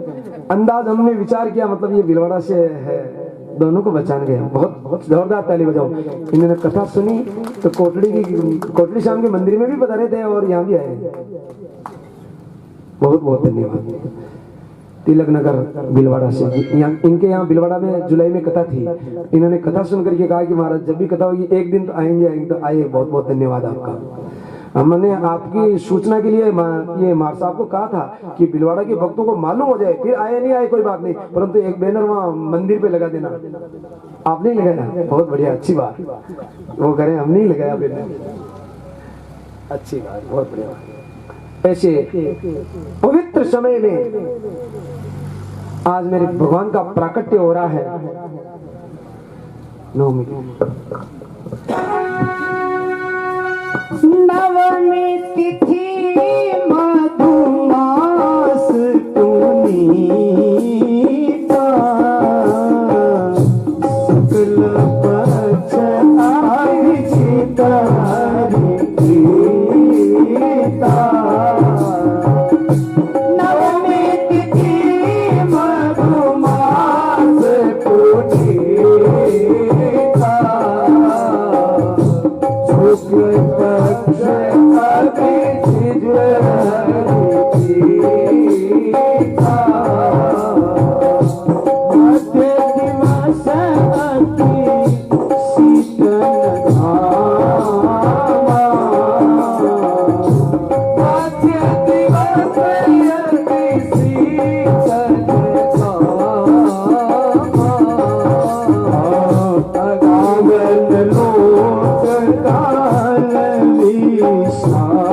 अंदाज हमने विचार किया, मतलब ये भिलवाड़ा से है, दोनों को पहचान गए। बहुत बहुत जोरदार ताली बजाओ। इन्होंने कथा सुनी तो कोटड़ी श्याम के मंदिर में भी बता रहे थे और यहाँ भी आए। बहुत बहुत धन्यवाद। तिलक नगर भिलवाड़ा से, इनके यहाँ भिलवाड़ा में जुलाई में कथा थी। इन्होंने कथा सुन करके कहा कि महाराज जब भी कथा होगी एक दिन तो आएंगे, तो आए। बहुत बहुत धन्यवाद आपका। हमने आपकी सूचना के लिए ये मार साहब को कहा था कि भिलवाड़ा के भक्तों को मालूम हो जाए, फिर आए नहीं आए कोई बात नहीं, परंतु एक बैनर वहाँ मंदिर पे लगा देना। आप नहीं लगाया? बहुत बढ़िया, अच्छी बात। वो करें, हम नहीं लगाया बैनर, अच्छी बात, बहुत बढ़िया। ऐसे पवित्र समय में आज मेरे भगवान का प्राकट्य हो रहा है। नवमी तिथि मधुमास पुनीता, शुक्ल पक्ष अभिजित हरिप्रीता। नवमी तिथि मधुमास पुनीता, शुक्ल पक्ष अभिजित हरिप्रीता। मध्य दिवस अति शीतल धामा, मध्य दिवस अति शीतल धामा। अगावन लोक काल विश्रामा,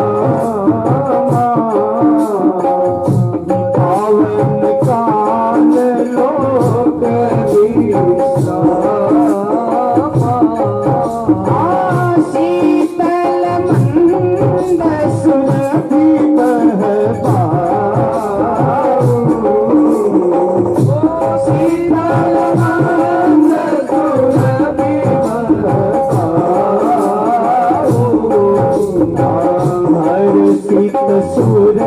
पावन काल लोक विश्रामा। शीतल मंद सुरभि बह पाऊ, शीतल मंद सुरभि बह पाऊ। हर्षित सुर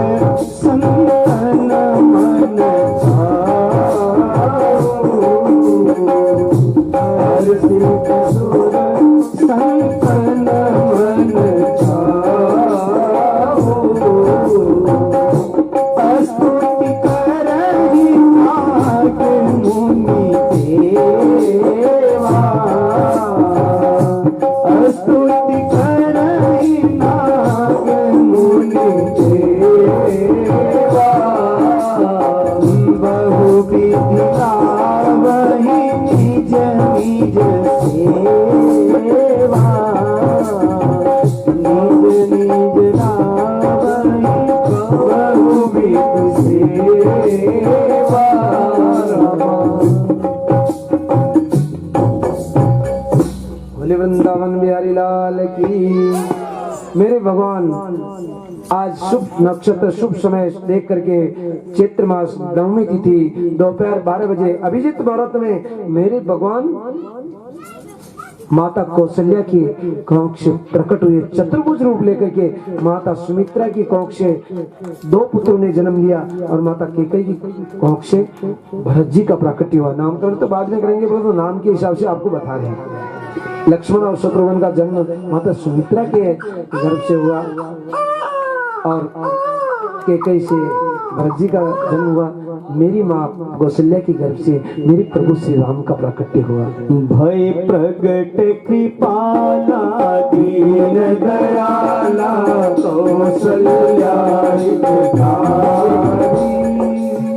संतन मन भाऊ, हर्षित स्तुति करहि नाग मुनि देवा स्तुति करहि नाग मुनि देवा बहु विधि लावहि निज निज सेवा निज निज लावहि बहु विधि सेवा भोले वृंदावन बिहारी लाल की। मेरे भगवान आज शुभ नक्षत्र शुभ समय देख करके चैत्र मास नवमी तिथि दोपहर 12 बजे अभिजीत मुहूर्त में मेरे भगवान माता कौशल्या की कोख से प्रकट हुए चतुर्भुज रूप लेकर के। माता सुमित्रा की कोख से 2 पुत्रों ने जन्म लिया और माता केकई की कोख से भरत जी का प्राकट्य हुआ। नामकरण तो बाद में करेंगे, परंतु नाम के हिसाब से आपको बता रहे हैं। लक्ष्मण और शत्रुघ्न का जन्म माता सुमित्रा के गर्भ से हुआ और केकई से भरत जी का जन्म हुआ। मेरी माँ कौशल्या के गर्भ से मेरे प्रभु श्री राम का प्राकट्य हुआ। भय प्रगट कृपाला दीन दयाला कौशल्या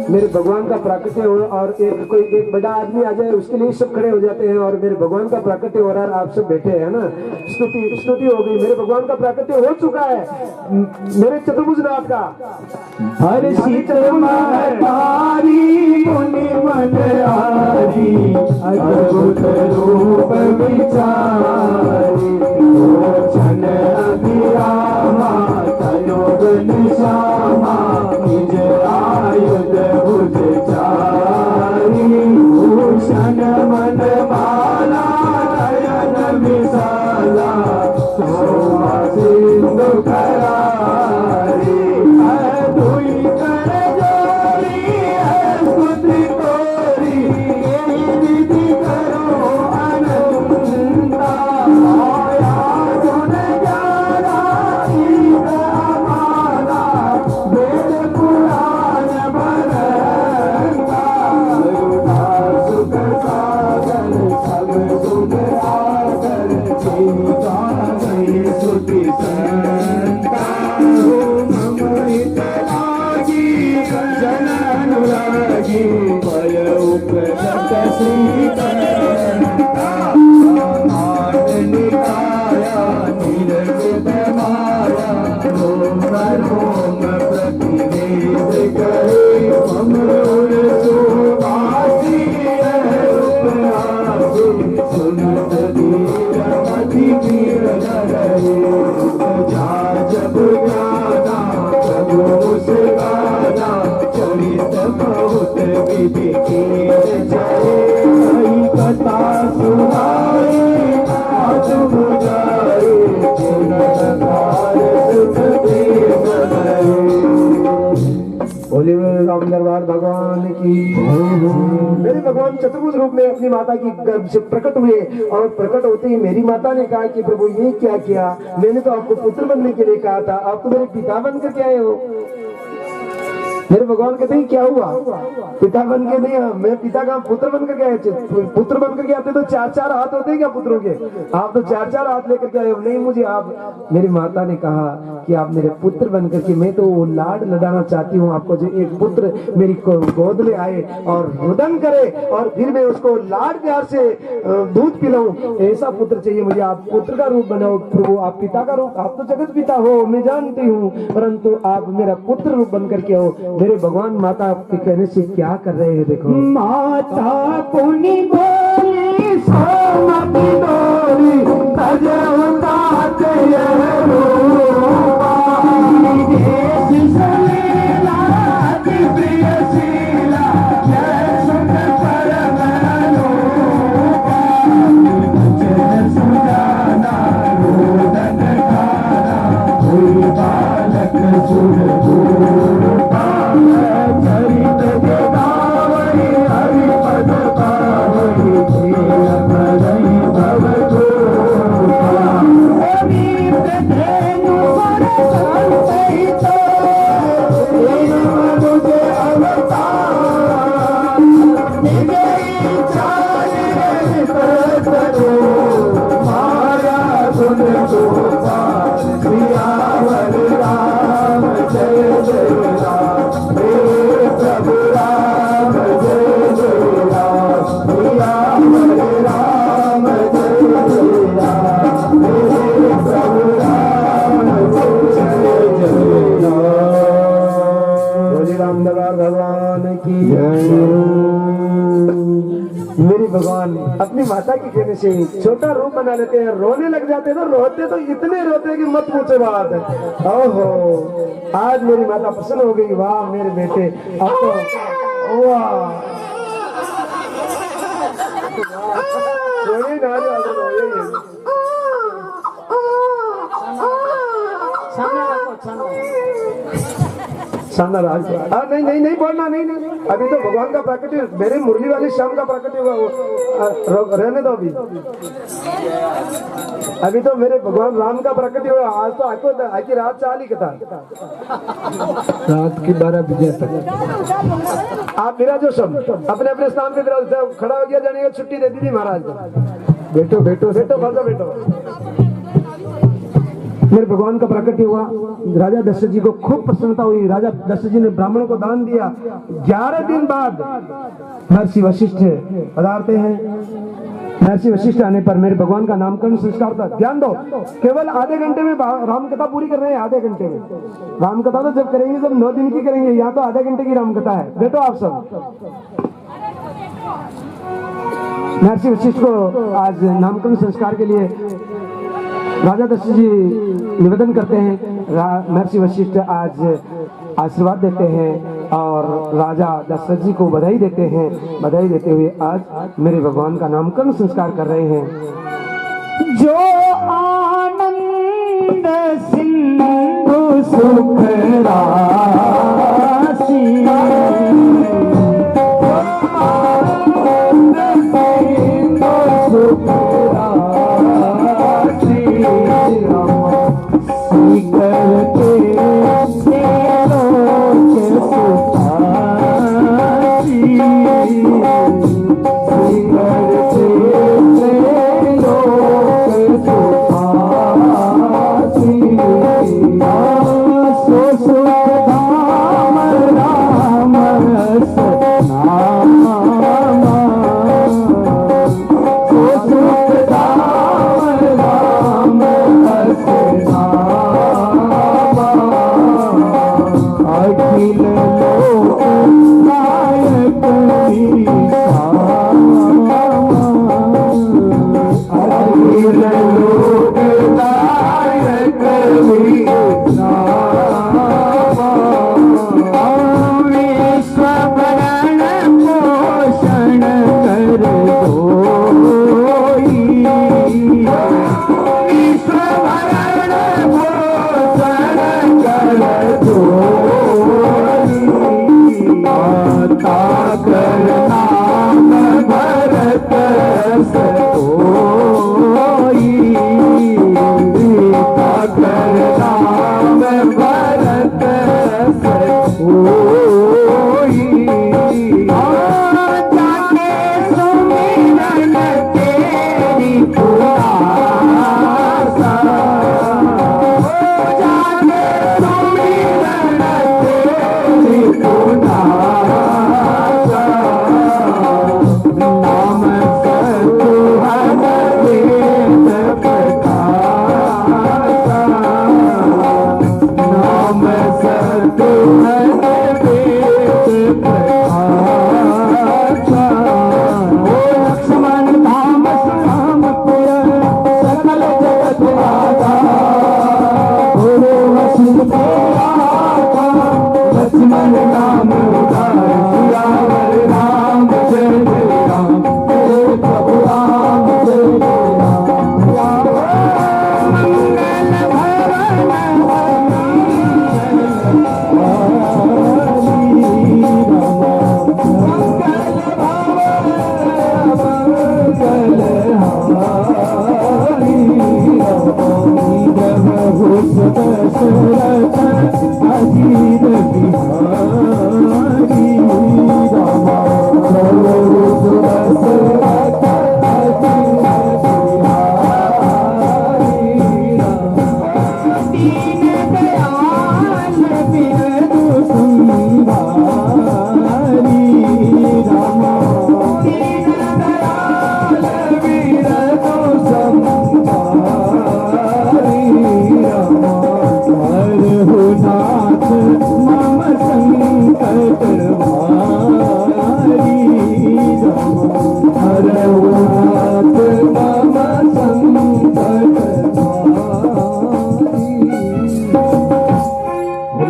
मेरे भगवान का प्राकट्य हो और एक बड़ा आदमी आ जाए उसके लिए सब खड़े हो जाते हैं और मेरे भगवान का प्राकट्य हो रहा है, आप सब बैठे हैं ना। स्तुति हो गई। मेरे भगवान का प्राकट्य हो चुका है मेरे चतुर्भुज नाथ का। हर शीत महतारी मुनि मन आरी अद्भुत रूप विचारी क्षण अभिरामा तनोगन श्यामा निज आयुध भुज चारी भूषण मन माला नयन विशाला शोभा सिंधु करारी दुई कर जोड़ी स्तुति तोरी विधि करो अनंता माया गुण ज्ञाना ईद अमाना वेद पुराण बरंगा करुणा सुख सागर सब सुख आगर जीता गई सुति संता मम हित लागी जन अनुरागी भय उपगत श्रीकंता निकाया निरजित माया रोम रोम प्रतिवेद करे ममरूर सुवासी उपहासी सुनत धीर मति धीर धरे जा जब ज्ञाना प्रभु मुस्काना चरित बहुत विधि कीर जाए कई कथा सुनाए आज बुझाए जिनकार सुख देव गए। बोले राम दरबार भगवान की। मेरे भगवान चतुर्भुज रूप में अपनी माता की गर्भ से प्रकट हुए और प्रकट होते ही मेरी माता ने कहा कि प्रभु ये क्या किया, मैंने तो आपको पुत्र बनने के लिए कहा था, आप तो मेरे पिता बनकर के आए हो। मेरे भगवान कहते हैं क्या हुआ, पिता बन के नहीं, मैं पिता का पुत्र बनकर के आए। पुत्र बनकर के आते तो 4-4 हाथ होते हैं क्या पुत्रों के, आप तो 4-4 हाथ लेकर के आए हो। नहीं, मुझे आप, मेरी माता ने कहा कि आप मेरे पुत्र बनकर के, मैं तो वो लाड लडाना चाहती हूँ आपको, जो एक पुत्र मेरी गोद में आए और रुदन करे और फिर मैं उसको लाड प्यार से दूध पिलाऊं, ऐसा पुत्र चाहिए मुझे। आप पुत्र का रूप बनाओ प्रभु, आप पिता का रूप, आप तो जगत पिता हो मैं जानती हूँ, परंतु आप मेरा पुत्र रूप बनकर के हो। मेरे भगवान माता आपके कहने से क्या कर रहे हैं, देखो। माता पुनि बोली सोमति डोरी तजवतात रूपा देश सलीला अति प्रियशीला जय सुख परम अनुपा वचन सुजाना रोदन खाना हुई बालक सुर रूपा चरित गोदावरी हरि पद पावरी खेल भरई भव गोपा अमीत धेनु वर संतहित मेरी भगवान अपनी माता की कहने से छोटा रूप बना लेते हैं, रोने लग जाते हैं, तो रोते तो इतने रोते हैं कि मत पूछे बात। ओहो, आज मेरी माता प्रसन्न हो गई। वाह मेरे बेटे, अब तो वाह रोए ना, सामना राज। नहीं नहीं नहीं बोलना, नहीं नहीं, अभी तो भगवान का प्राकट्य, मेरे मुरली वाली शाम का प्राकट्य हुआ, वो रहने दो अभी तो मेरे भगवान राम का प्राकट्य हुआ। आज तो आकी रात 4 ही कथा, रात की 12 बजे तक। आप विराजो सब अपने अपने स्थान पे विराजो। खड़ा हो गया जाने, छुट्टी दे दी थी महाराज को। बैठो बैठो बैठो बैठो बैठो। मेरे भगवान का प्राकट्य हुआ, राजा दशरथ जी को खूब प्रसन्नता हुई। राजा दशरथ जी ने ब्राह्मणों को दान दिया। 11 दिन बाद महर्षि वशिष्ठ पधारते हैं। महर्षि वशिष्ठ आने पर मेरे भगवान का नामकरण संस्कार था। ध्यान दो, केवल आधे घंटे में राम कथा पूरी कर रहे हैं। आधे घंटे में राम कथा तो जब करेंगे जब 9 दिन की करेंगे, यहाँ तो आधे घंटे की राम कथा है। बैठो आप सब। महर्षि वशिष्ठ को आज नामकरण संस्कार के लिए राजा दशरथ जी निवेदन करते हैं। महर्षि वशिष्ठ आज आशीर्वाद देते हैं और राजा दशरथ जी को बधाई देते हैं। बधाई देते हुए आज मेरे भगवान का नामकरण संस्कार कर रहे हैं। जो आनंद सिंधु सुख राशि, मम संकट भारी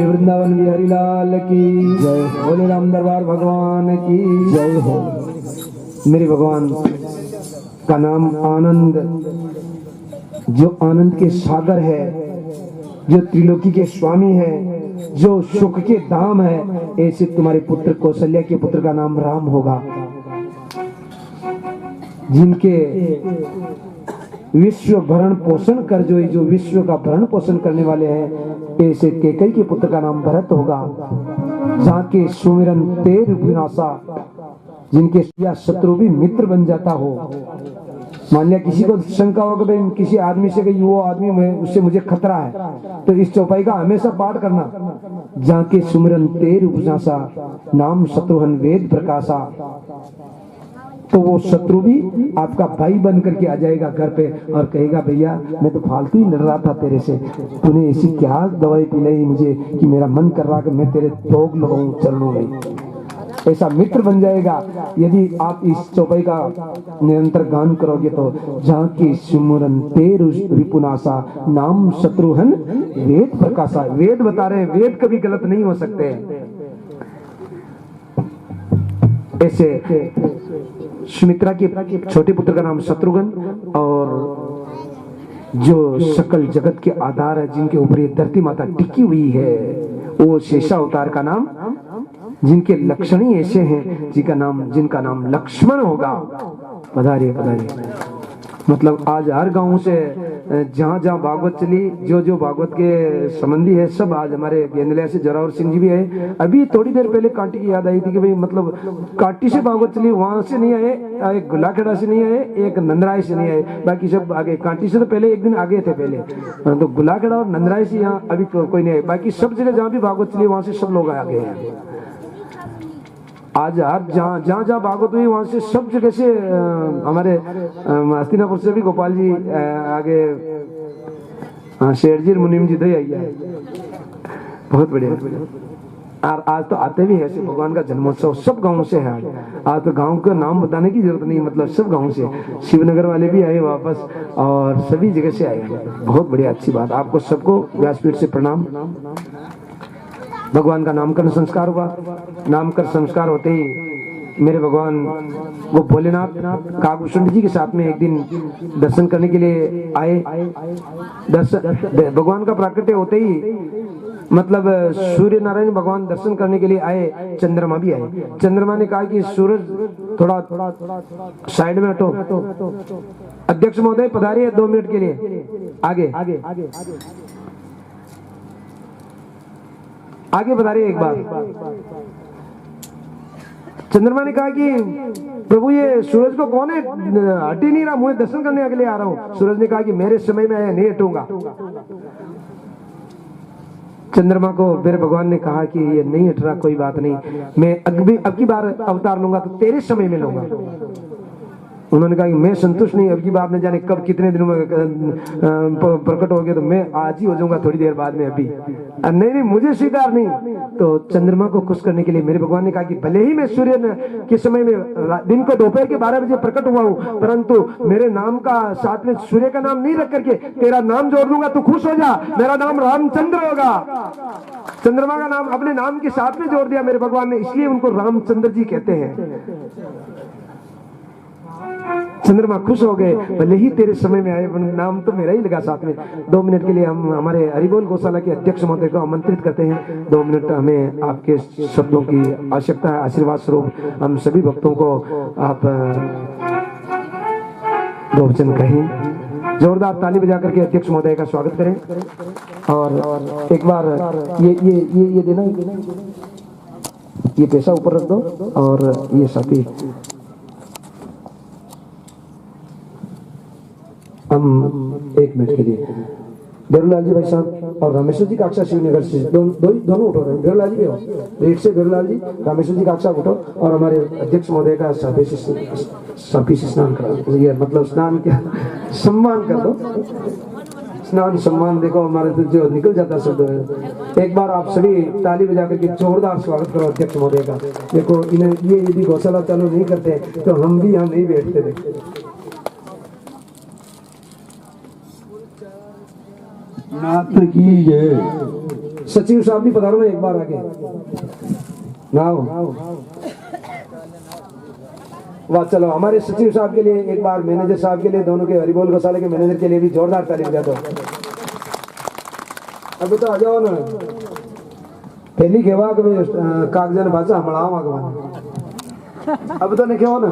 बोले वृंदावन बिहारी लाल की जय, बोले राम दरबार भगवान की जय हो। मेरे भगवान का नाम आनंद, जो आनंद के सागर है, जो त्रिलोकी के स्वामी है, जो सुख के धाम है, ऐसे तुम्हारे पुत्र कौशल्या के पुत्र का नाम राम होगा। जिनके विश्व भरण पोषण कर जो विश्व का भरण पोषण करने वाले हैं, ऐसे कैकेयी के पुत्र का नाम भरत होगा। जहाँ के सुमिरन तेर विनाशा, जिनके या शत्रु भी मित्र बन जाता हो। मान लिया किसी को शंका हो कि भाई किसी आदमी से कि वो आदमी में उससे मुझे खतरा है, तो इस चौपाई का हमेशा पाठ करना। जहाँ के सुमिरन तेर विनाशा, नाम शत्रुहन वेद प्रकाशा, तो वो शत्रु भी आपका भाई बन करके आ जाएगा घर पे और कहेगा भैया मैं तो फालतू ही लड़ रहा था तेरे से, तूने ऐसी क्या दवाई पिलाई मुझे कि मेरा मन कर रहा कि मैं तेरे दोग लगाऊं चरणों में। ऐसा मित्र बन जाएगा यदि आप इस चौपाई का निरंतर गान करोगे तो। जहाँ की सुमरन तेर रिपुनासा, नाम शत्रुहन वेद प्रकाशा। वेद बता रहे, वेद कभी गलत नहीं हो सकते। ऐसे सुमित्रा के छोटे पुत्र का नाम शत्रुघ्न, और जो सकल जगत के आधार है, जिनके ऊपर ये धरती माता टिकी हुई है, वो शेषा अवतार का नाम, जिनके लक्षण ही ऐसे हैं, जिनका नाम लक्ष्मण होगा। पधारिए पधारिए। मतलब आज हर गांव से जहाँ जहाँ भागवत चली, जो भागवत के संबंधी है, सब आज हमारे गेंदलिया से जरावर सिंह जी भी है। अभी थोड़ी देर पहले कांटी की याद आई थी कि भाई मतलब कांटी से भागवत चली, वहां से नहीं आए, एक गुलाखेड़ा से नहीं आए, एक नंदराय से नहीं आए, बाकी सब आगे। कांटी से तो पहले एक दिन आगे थे पहले, तो गुलाखेड़ा और नंदराय से यहाँ अभी कोई नहीं आए। बाकी सब जगह जहाँ भी भागवत चली वहां से सब लोग आगे हैं। आज जहाँ भागवत हुई वहां से सब जगह से हमारे हस्तिनापुर से भी गोपाल जी आगे, शेर जी मुनीम जी दे आई है, बहुत बढ़िया। और आज तो आते भी है ऐसे भगवान का जन्मोत्सव सब गाँव से है। आज तो गांव का नाम बताने की जरूरत नहीं, मतलब सब गाँव से, शिवनगर वाले भी आए वापस और सभी जगह से आए। बहुत बढ़िया, अच्छी बात। आपको सबको व्यासपीठ से प्रणाम। भगवान का नामकरण संस्कार हुआ। नामकरण संस्कार होते ही मेरे भगवान वो भोलेनाथ काकभूषण जी के साथ में एक दिन दर्शन करने के लिए आए। भगवान का प्राकट्य होते ही मतलब सूर्य नारायण भगवान दर्शन करने के लिए आए, चंद्रमा भी आए। चंद्रमा ने कहा कि सूरज थोड़ा साइड में हटो, अध्यक्ष महोदय पधारिए 2 मिनट के लिए आगे आगे बढ़ाइए एक बार। चंद्रमा ने कहा कि प्रभु ये सूरज को कौन है, हट ही नहीं रहा, मुझे दर्शन करने के लिए आ रहा हूँ। सूरज ने कहा कि मेरे समय में नहीं हटूंगा। चंद्रमा को फिर भगवान ने कहा कि ये नहीं हट रहा, कोई बात नहीं, मैं अब की बार अवतार लूंगा तो तेरे समय में लूंगा। उन्होंने कहा कि मैं संतुष्ट नहीं, अब की बार न जाने कब कितने दिनों में प्रकट हो गया, तो मैं आज ही हो जाऊंगा थोड़ी देर बाद में, अभी नहीं मुझे स्वीकार नहीं। तो चंद्रमा को खुश करने के लिए मेरे भगवान ने कहा कि भले ही मैं सूर्य के समय में दिन को दोपहर के 12 बजे प्रकट हुआ हूँ, परंतु मेरे नाम का साथ में सूर्य का नाम नहीं रख करके तेरा नाम जोड़ दूंगा, तू खुश हो जा, मेरा नाम रामचंद्र होगा। चंद्रमा का नाम अपने नाम के साथ में जोड़ दिया मेरे भगवान ने, इसलिए उनको रामचंद्र जी कहते हैं। चंद्रमा खुश हो गए, भले ही तेरे समय में आए, नाम तो मेरा ही लगा साथ में। 2 मिनट के लिए हम हमारे हरिबोल गौशाला के अध्यक्ष महोदय को आमंत्रित करते हैं। 2 मिनट हमें आपके शब्दों की आवश्यकता है। आशीर्वाद स्वरूप हम सभी भक्तों को आप 2 वचन कहें। जोरदार ताली बजा करके अध्यक्ष महोदय का स्वागत करें। और एक बार ये देना, ये पैसा ऊपर रख दो और ये साथी हम 1 मिनट के लिए बेरुलाल जी भाई साहब और रामेश्वर जी काक्षा शिवनगर से दोनों उठो रहे। बेरुलाल जी भी हो, रेट से बेरुलाल जी, रामेश्वर जी काक्षा उठो और हमारे अध्यक्ष महोदय का साफी से स्नान करा, ये मतलब स्नान क्या सम्मान कर दो, स्नान सम्मान। देखो हमारे तो जो निकल जाता शब्द। एक बार आप सभी ताली बजा करके जोरदार स्वागत करो अध्यक्ष महोदय का। देखो इन्हें ये यदि गौशाला चालू नहीं करते तो हम भी यहाँ नहीं बैठते थे। नाथ की जय। सचिव साहब भी पधारो ना एक बार आगे नाओ। वाह, चलो हमारे सचिव साहब के लिए एक बार, मैनेजर साहब के लिए, दोनों के हरिबोल गौशाला के मैनेजर के लिए भी जोरदार ताली बजा दो। अब तो आ जाओ ना, पहली खेवा कागजान भाषा हमारा अब तो लिखे हो ना।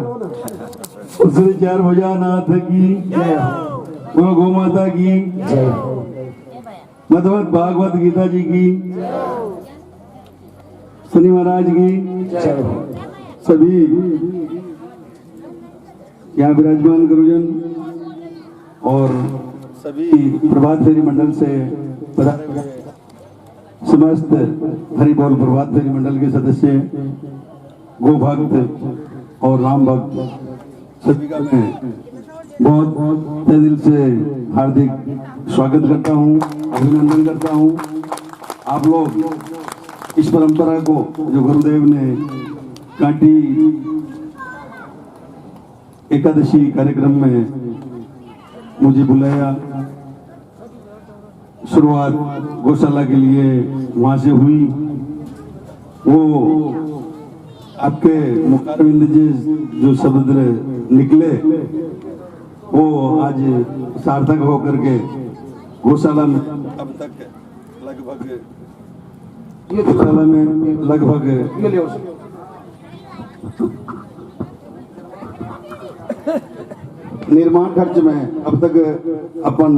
उसने 4 भुजानाथ की वो गौ माता की मधुमत भागवत गीता जी की, शनि महाराज की, सभी यहाँ विराजमान गुरुजन और सभी प्रभात फेरी मंडल से पधारे हुए समस्त हरिबोल प्रभात फेरी मंडल के सदस्य, गो भक्त और राम भक्त सभी का मैं बहुत तहे दिल से हार्दिक स्वागत करता हूँ, अभिनंदन करता हूँ। आप लोग इस परंपरा को जो गुरुदेव ने काटी एकादशी कार्यक्रम में मुझे बुलाया, शुरुआत गौशाला के लिए वहां से हुई, वो आपके मुखारविंद जी जो शब्द निकले वो आज सार्थक होकर के गौशाला में अब तक गौशाला में लगभग निर्माण खर्च में अब तक अपन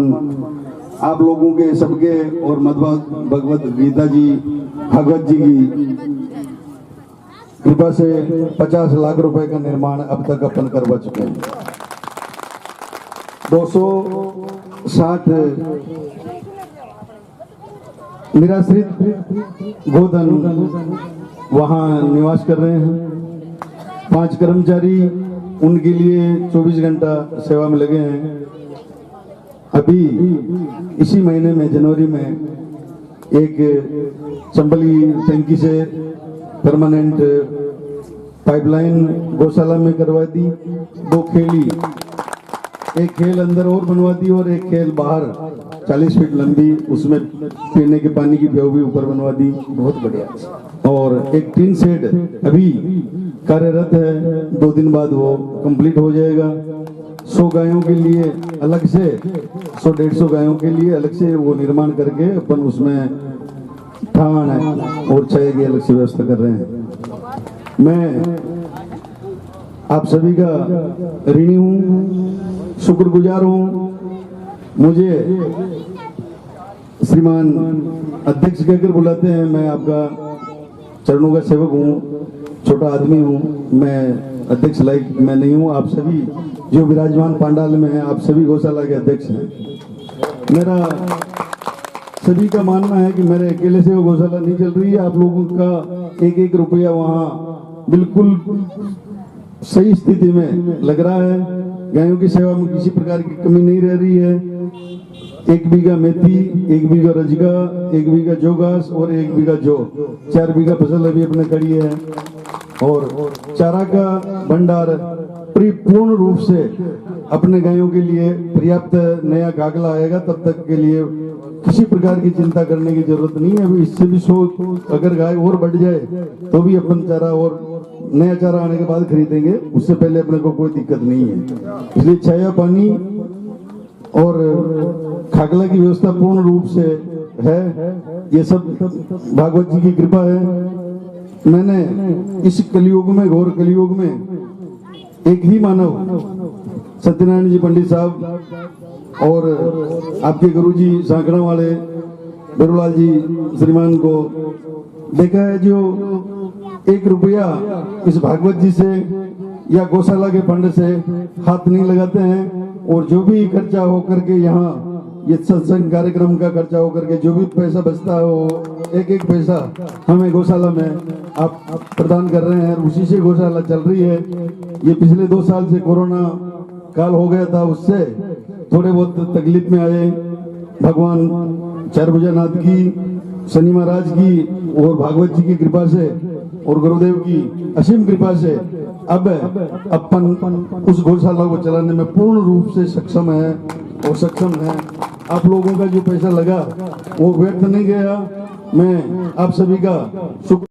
आप लोगों के सबके और भगवत गीता जी भागवत जी की कृपा से 50 लाख रुपए का निर्माण अब तक अपन करवा चुके हैं। 260 निराश्रित गोधन वहां निवास कर रहे हैं। 5 कर्मचारी उनके लिए 24 घंटा सेवा में लगे हैं। अभी इसी महीने में जनवरी में एक चंबली टंकी से परमानेंट पाइपलाइन गौशाला में करवा दी। 2 खेली, एक खेल अंदर और बनवा दी और एक खेल बाहर 40 फीट लंबी, उसमें पीने के पानी की प्याऊ भी ऊपर बनवा दी। बहुत बढ़िया। और एक टीन शेड अभी कार्यरत है, 2 दिन बाद वो कंप्लीट हो जाएगा। 100 गायों के लिए अलग से, 100-150 गायों के लिए अलग से वो निर्माण करके अपन उसमें थान और चाय की अलग से व्यवस्था कर रहे हैं। मैं आप सभी का ऋणी हूँ, शुक्रगुजार हूँ। मुझे श्रीमान अध्यक्ष कहकर बुलाते हैं। मैं आपका चरणों का सेवक हूँ, छोटा आदमी हूँ, मैं अध्यक्ष लायक मैं नहीं हूँ। आप सभी जो विराजमान पंडाल में हैं, आप सभी गौशाला के अध्यक्ष हैं। मेरा सभी का मानना है कि मेरे अकेले से वो गौशाला नहीं चल रही है। आप लोगों का एक एक रुपया वहाँ बिल्कुल सही स्थिति में लग रहा है। गायों की सेवा में किसी प्रकार की कमी नहीं रह रही है। 1 बीघा मेथी, 1 बीघा रजगा, 1 बीघा जोगास और 1 बीघा जौ, 4 बीघा फसल अभी अपने खड़ी है। और चारा का भंडार परिपूर्ण रूप से अपने गायों के लिए पर्याप्त नया गागला आएगा, तब तक के लिए किसी प्रकार की चिंता करने की जरूरत नहीं है। अभी इससे भी 100 अगर गाय और बढ़ जाए तो भी अपन चारा और नया चारा आने के बाद खरीदेंगे, उससे पहले अपने को कोई दिक्कत नहीं है। इसलिए छाया, पानी और खागला की व्यवस्था पूर्ण रूप से है। ये सब भागवत जी की कृपा है। मैंने इस कलयुग में, घोर कलयुग में, एक ही मानव सत्यनारायण जी पंडित साहब और आपके गुरुजी सांकड़ा वाले बिरुलाल जी श्रीमान को देखा है, जो 1 रुपया इस भागवत जी से या गौशाला के फंड से हाथ नहीं लगाते हैं। और जो भी खर्चा हो करके यहाँ ये सत्संग कार्यक्रम का खर्चा हो करके जो भी पैसा बचता है वो एक पैसा हमें गौशाला में आप प्रदान कर रहे हैं। उसी से गौशाला चल रही है। ये पिछले 2 साल से कोरोना काल हो गया था, उससे थोड़े बहुत तकलीफ में आए। भगवान चारभुजानाथ की, शनि महाराज की और भागवत जी की कृपा से और गुरुदेव की असीम कृपा से अब अपन उस गौशाला को चलाने में पूर्ण रूप से सक्षम है और सक्षम है। आप लोगों का जो पैसा लगा वो व्यर्थ नहीं गया। मैं आप सभी का शुक्र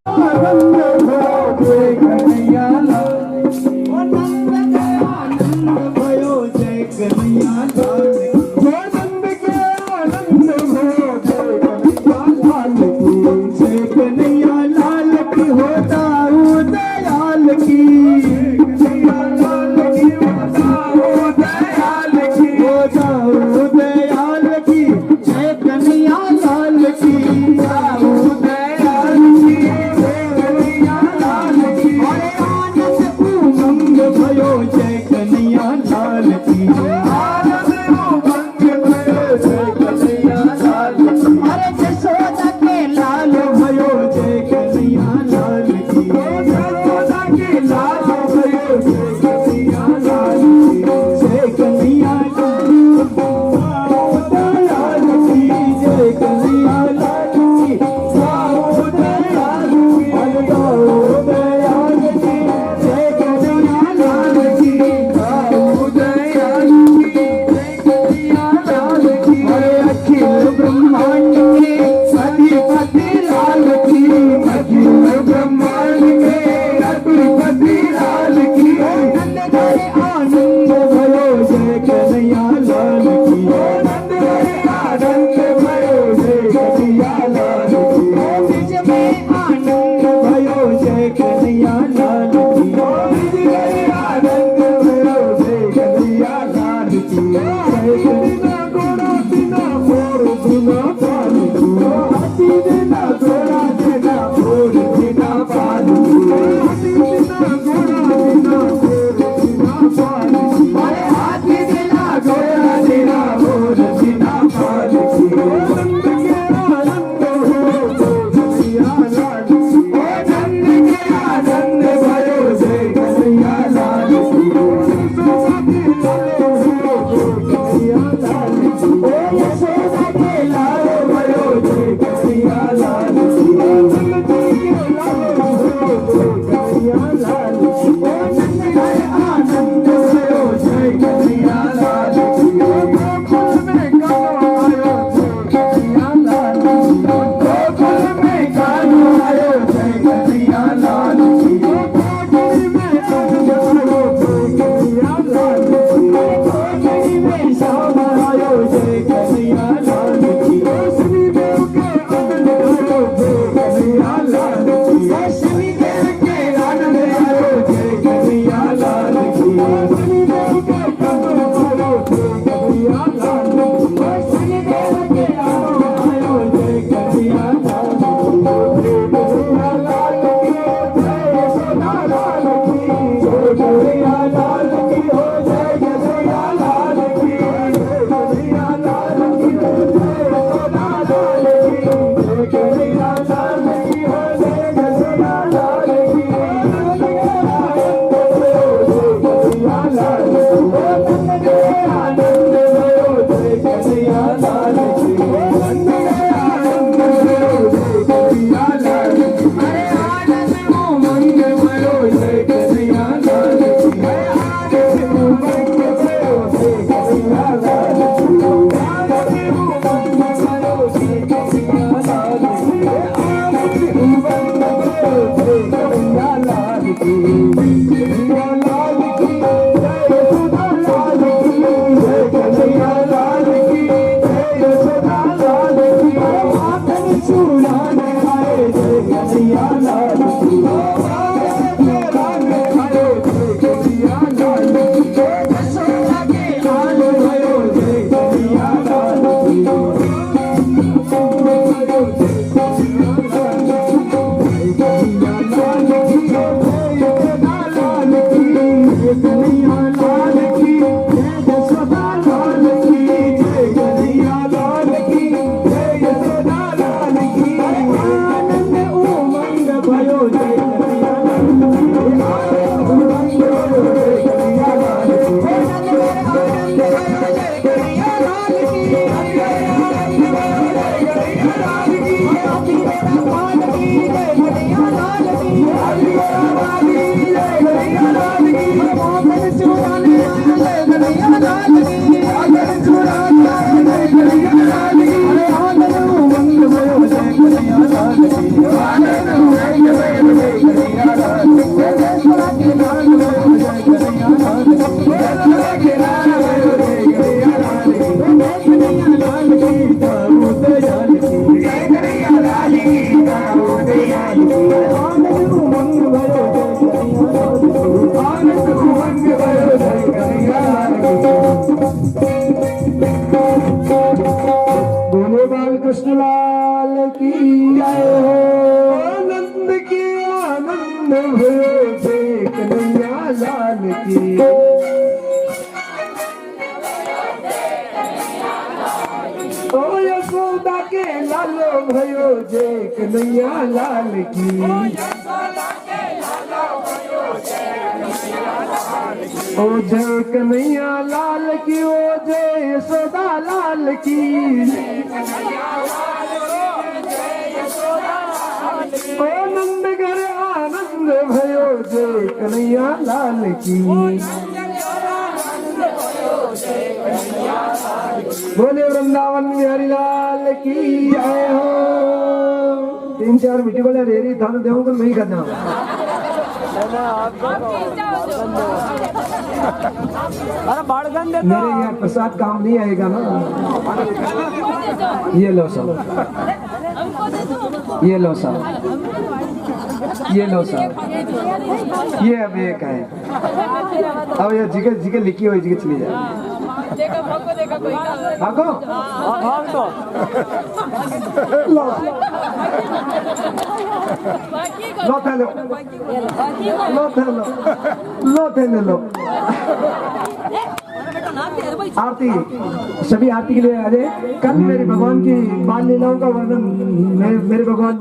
भयो जय कन्हैया लाल की। ओ यशोदा के लालो भयो जय कन्हैया लाल की। ओ जय कन्हैया लाल की, ओ जय यशोदा लाल की। ओ नंद घर आनंद भयो जय कन्हैया लाल की। बोले वृंदावन बिहारी लाल की जय हो। 3-4 मिट्टी बोले रेरी थाने देव को नहीं करना। मेरे यहाँ प्रसाद काम नहीं आएगा ना। ये लो सब, ये लो सब, ये लो सब, ये अब एक है। अब ये जिगे लिखी हुई जिगे चली जाए। भागो लो लो थैलो, लो थैलो, लो थैले लो। आरती, सभी आरती के लिए आ जाए। कल मेरे भगवान की बाल लीलाओं का वर्णन मेरे भगवान